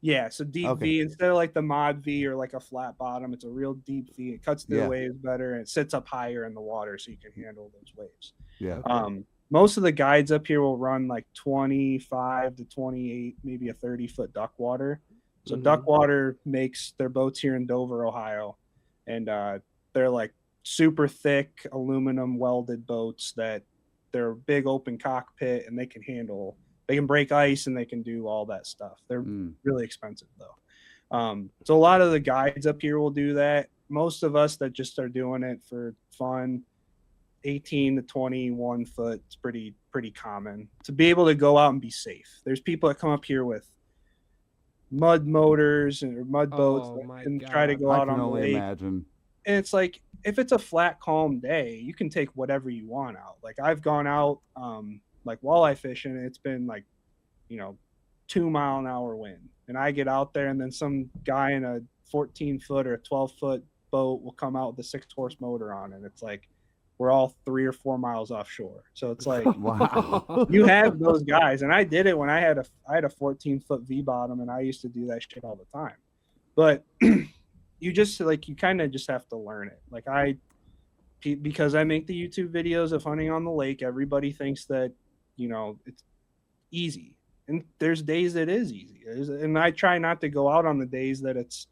Yeah, so deep Okay. V instead of like the mod V or like a flat bottom. It's a real deep V. It cuts through Yeah. the waves better, and it sits up higher in the water so you can handle those waves. Yeah. Most of the guides up here will run like 25 to 28, maybe a 30-foot duck water. So duck water makes their boats here in Dover, Ohio, and they're like super thick aluminum welded boats that they're a big open cockpit, and they can break ice and they can do all that stuff. They're really expensive though. So a lot of the guides up here will do that. Most of us that just are doing it for fun, 18 to 21 foot, it's pretty common to be able to go out and be safe. There's people that come up here with mud motors or mud boats and try to go I out can on the only lake. imagine. And it's like, if it's a flat, calm day, you can take whatever you want out. Like I've gone out, like walleye fishing. It's been like, 2-mile-an-hour wind, and I get out there, and then some guy in a 14-foot or a 12-foot boat will come out with a 6-horse motor on it. It's like we're all 3 or 4 miles offshore. So it's like, Wow. you have those guys, and I did it when I had a 14-foot V bottom, and I used to do that shit all the time. But you kind of just have to learn it. Like because I make the YouTube videos of hunting on the lake, everybody thinks that it's easy, and there's days that is easy, and I try not to go out on the days that it's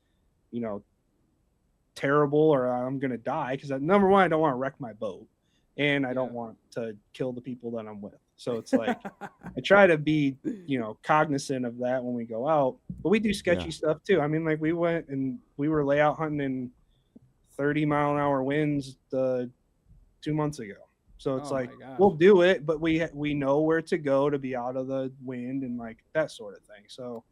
terrible or I'm gonna die, because number one, I don't want to wreck my boat, and I don't want to kill the people that I'm with. So it's like I try to be cognizant of that when we go out, but we do sketchy stuff too. I mean, like we went and we were layout hunting in 30-mile-an-hour winds 2 months ago. So it's we'll do it, but we know where to go to be out of the wind and like that sort of thing. So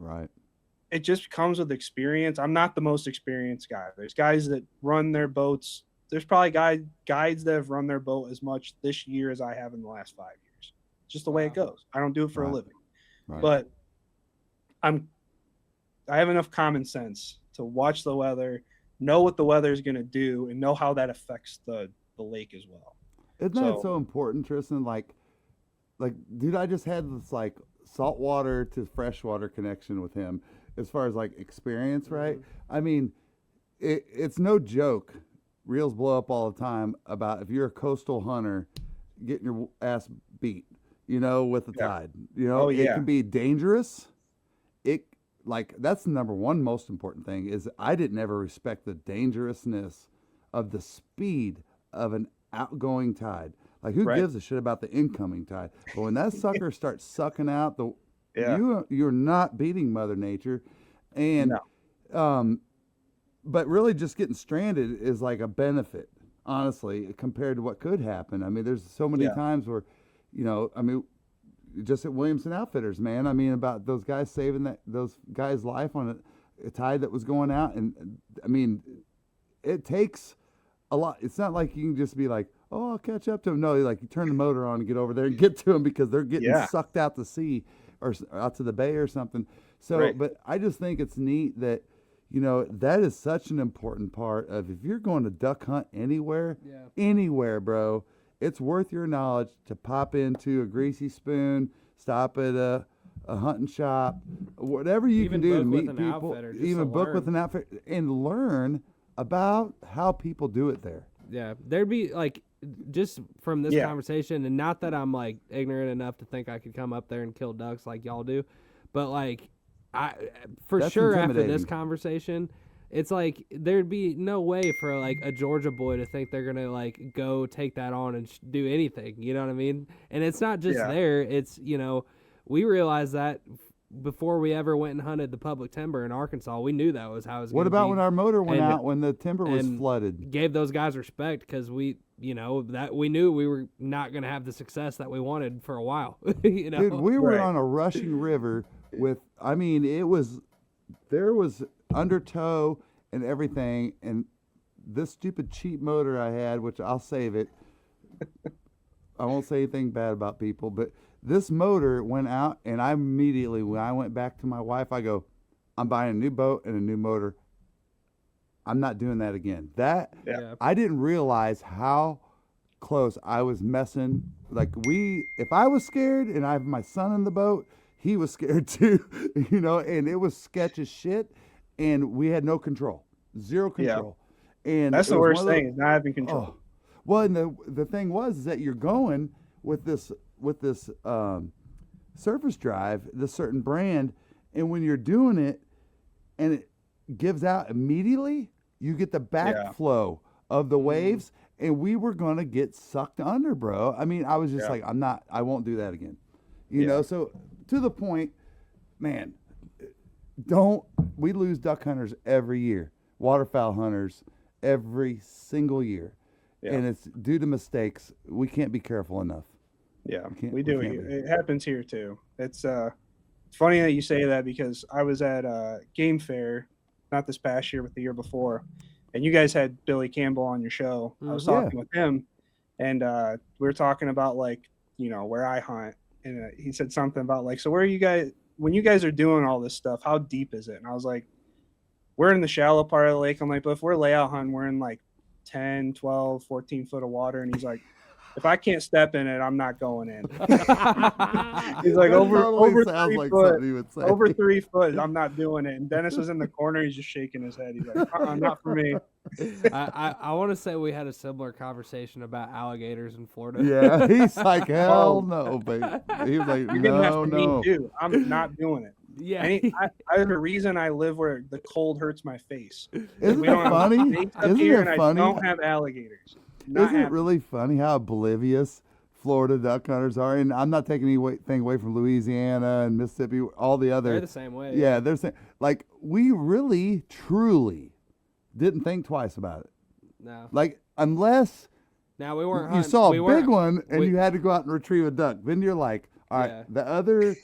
it just comes with experience. I'm not the most experienced guy. There's guys that run their boats. There's probably guides that have run their boat as much this year as I have in the last 5 years. It's just the way it goes. I don't do it for a living, but I have enough common sense to watch the weather, know what the weather is going to do, and know how that affects the lake as well. Isn't that so important, Tristan? Like, dude, I just had this like saltwater to freshwater connection with him as far as like experience, right? I mean, it's no joke. Reels blow up all the time about if you're a coastal hunter getting your ass beat, with the tide. It can be dangerous. That's the number one most important thing is I didn't ever respect the dangerousness of the speed of an outgoing tide. Like who gives a shit about the incoming tide? But when that sucker starts sucking out you're not beating Mother Nature. And but really just getting stranded is like a benefit, honestly, compared to what could happen. I mean, there's so many times where, just at Williamson Outfitters, man. I mean, about those guys saving those guys' life on a tide that was going out. And I mean, it takes a lot. It's not like you can just be like, oh, I'll catch up to them. No, like you turn the motor on and get over there and get to them because they're getting sucked out to sea or out to the bay or something. So, but I just think it's neat that, that is such an important part of if you're going to duck hunt anywhere, bro, it's worth your knowledge to pop into a Greasy Spoon, stop at a hunting shop, whatever you can do to meet people, even book with an outfitter and learn about how people do it there. Yeah, there'd be like, just from this conversation, and not that I'm like ignorant enough to think I could come up there and kill ducks like y'all do, but like that's sure after this conversation, it's like there'd be no way for like a Georgia boy to think they're gonna like go take that on and do anything. You know what I mean? And it's not just there. It's we realized that before we ever went and hunted the public timber in Arkansas. We knew that was how it was. What about when our motor went out when the timber was flooded? Gave those guys respect because we that we knew we were not going to have the success that we wanted for a while. Dude, we were on a rushing river with. I mean, there was undertow and everything, and this stupid cheap motor I had, which I'll save it. I won't say anything bad about people, but this motor went out, and I immediately, when I went back to my wife, I go, I'm buying a new boat and a new motor. I'm not doing that again. That Yeah. I didn't realize how close I was messing. Like if I was scared and I have my son in the boat, he was scared too, and it was sketch as shit, and we had no control, zero control. And That's it the was worst one of thing, is not having control. Oh, well, and the thing was that you're going with this surface drive, this certain brand, and when you're doing it, and it gives out immediately, you get the backflow of the waves, and we were gonna get sucked under, bro. I mean, I was just like, I won't do that again, you know. So to the point, man, we lose duck hunters every year, waterfowl hunters every single year, and it's due to mistakes. We can't be careful enough. Yeah, we do. It happens here too. It's funny that you say that, because I was at a game fair, not this past year, but the year before, and you guys had Billy Campbell on your show. I was talking with him, and we were talking about, like, where I hunt, and he said something about, like, so where are you guys, when you guys are doing all this stuff, how deep is it? And I was like, we're in the shallow part of the lake. I'm like, but if we're layout hunting, we're in like 10, 12, 14 foot of water. And he's like, if I can't step in it, I'm not going in. He's like, over 3 foot, over 3 foot, I'm not doing it. And Dennis was in the corner. He's just shaking his head. He's like, not for me. I want to say we had a similar conversation about alligators in Florida. Yeah, he's like, hell no, babe. He was like, no. Me too. I'm not doing it. Yeah, I have a reason I live where the cold hurts my face. Isn't it funny? Isn't it funny? I don't have alligators. Isn't it really funny how oblivious Florida duck hunters are? And I'm not taking anything away from Louisiana and Mississippi, all the other. They're the same way. Yeah, they're saying, like, we really, truly didn't think twice about it. No. Like, unless now we weren't you saw a big one and you had to go out and retrieve a duck. Then you're like, all right, the other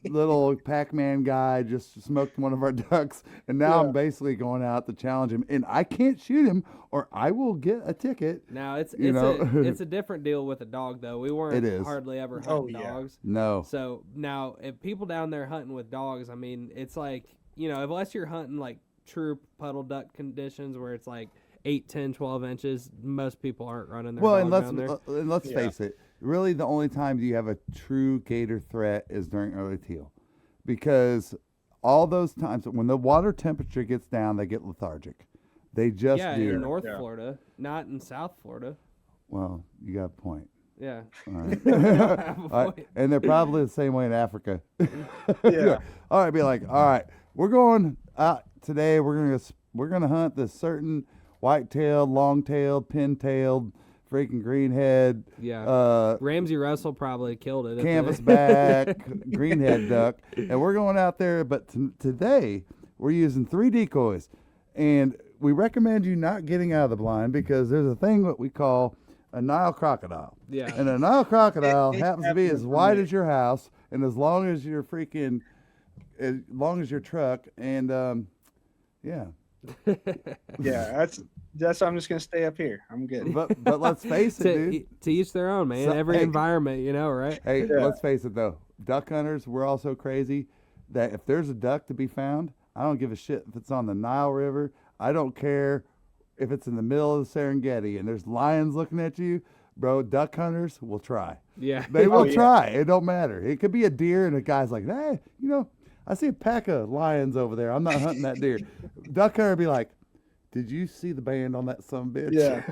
little Pac-Man guy just smoked one of our ducks, and now I'm basically going out to challenge him, and I can't shoot him or I will get a ticket. Now it's a different deal with a dog, though. We weren't hardly ever hunting dogs. No. So now if people down there hunting with dogs, I mean, it's like, unless you're hunting like true puddle duck conditions where it's like 8, 10, 12 inches, most people aren't running their dog down there. And let's face it, really the only time you have a true gator threat is during early teal, because all those times when the water temperature gets down, they get lethargic. They just do. In North Florida, not in South Florida. Well, you got a point. Yeah. All right. And they're probably the same way in Africa. Yeah. All right, be like, all right, we're going out today. We're gonna hunt this certain white-tailed, long-tailed, pin-tailed, freaking greenhead. Yeah. Ramsey Russell probably killed it. Canvasback, greenhead duck, and we're going out there. But today we're using 3 decoys, and we recommend you not getting out of the blind because there's a thing that we call a Nile crocodile. Yeah. And a Nile crocodile happens to be as wide as your house and as long as your truck, and yeah, that's I'm just gonna stay up here. I'm good. But let's face it, dude. To each their own, man. Every environment, right? Hey, let's face it though. Duck hunters, we're all so crazy that if there's a duck to be found, I don't give a shit if it's on the Nile River. I don't care if it's in the middle of the Serengeti and there's lions looking at you, bro. Duck hunters will try. Yeah, they will try. It don't matter. It could be a deer, and a guy's like, hey, I see a pack of lions over there. I'm not hunting that deer. Duck hunter be like, did you see the band on that son of a bitch? Yeah.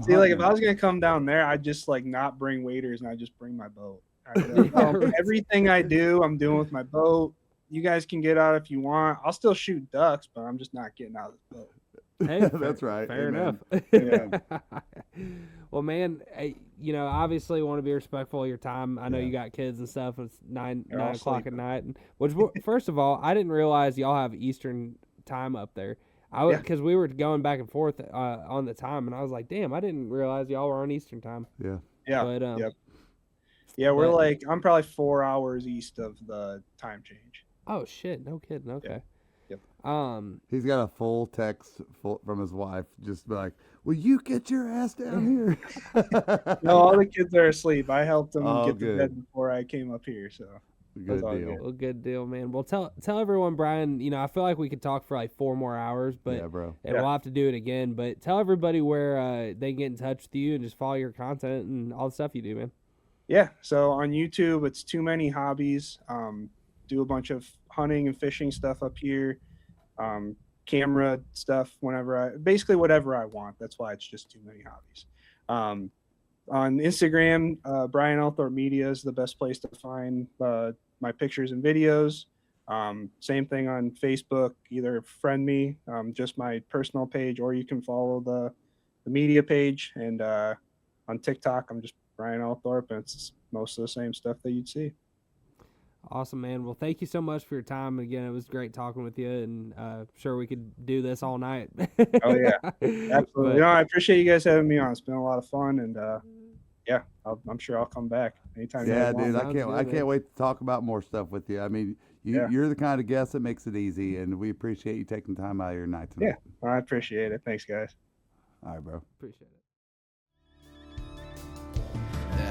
See, like if I was gonna come down there, I'd just like not bring waders and I'd just bring my boat. Everything I do, I'm doing with my boat. You guys can get out if you want. I'll still shoot ducks, but I'm just not getting out of the boat. Hey, that's right. Fair enough. Well, man, obviously want to be respectful of your time. I know you got kids and stuff. It's 9 o'clock at night. Which, first of all, I didn't realize y'all have Eastern time up there. Because we were going back and forth on the time, and I was like, damn, I didn't realize y'all were on Eastern time. Yeah. Yeah. But, we're I'm probably 4 hours east of the time change. Oh shit! No kidding. Okay. Yep. He's got a full text from his wife, just be like, "Will you get your ass down here?" No, all the kids are asleep. I helped them get to good. bed before I came up here. So. Good all deal. good. Well, good deal, man. Well, tell everyone, Brian. I feel like we could talk for like 4 more hours, but Yeah, bro. and we'll have to do it again. But tell everybody where they can get in touch with you and just follow your content and all the stuff you do, man. Yeah. So on YouTube, it's Too Many Hobbies. Do a bunch of hunting and fishing stuff up here. Camera stuff basically whatever I want. That's why it's just Too Many Hobbies. On Instagram, Brian Ellathorpe Media is the best place to find my pictures and videos. Same thing on Facebook. Either friend me, just my personal page, or you can follow the media page. And on TikTok, I'm just Brian Ellathorpe, and it's most of the same stuff that you'd see. Awesome, man. Well, thank you so much for your time. Again, it was great talking with you, and sure we could do this all night. Oh yeah, absolutely. I appreciate you guys having me on. It's been a lot of fun, and yeah, I'm sure I'll come back anytime. Yeah, you guys dude, want. I can't wait to talk about more stuff with you. I mean, you're the kind of guest that makes it easy, and we appreciate you taking time out of your night tonight. Yeah, I appreciate it. Thanks, guys. All right, bro. Appreciate it.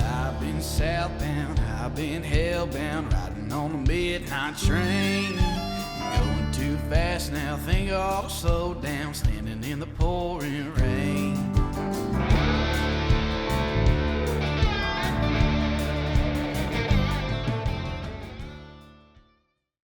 I've been southbound, I've been hellbound, riding on a midnight train. Going too fast now, think I ought to slow down, standing in the pouring rain.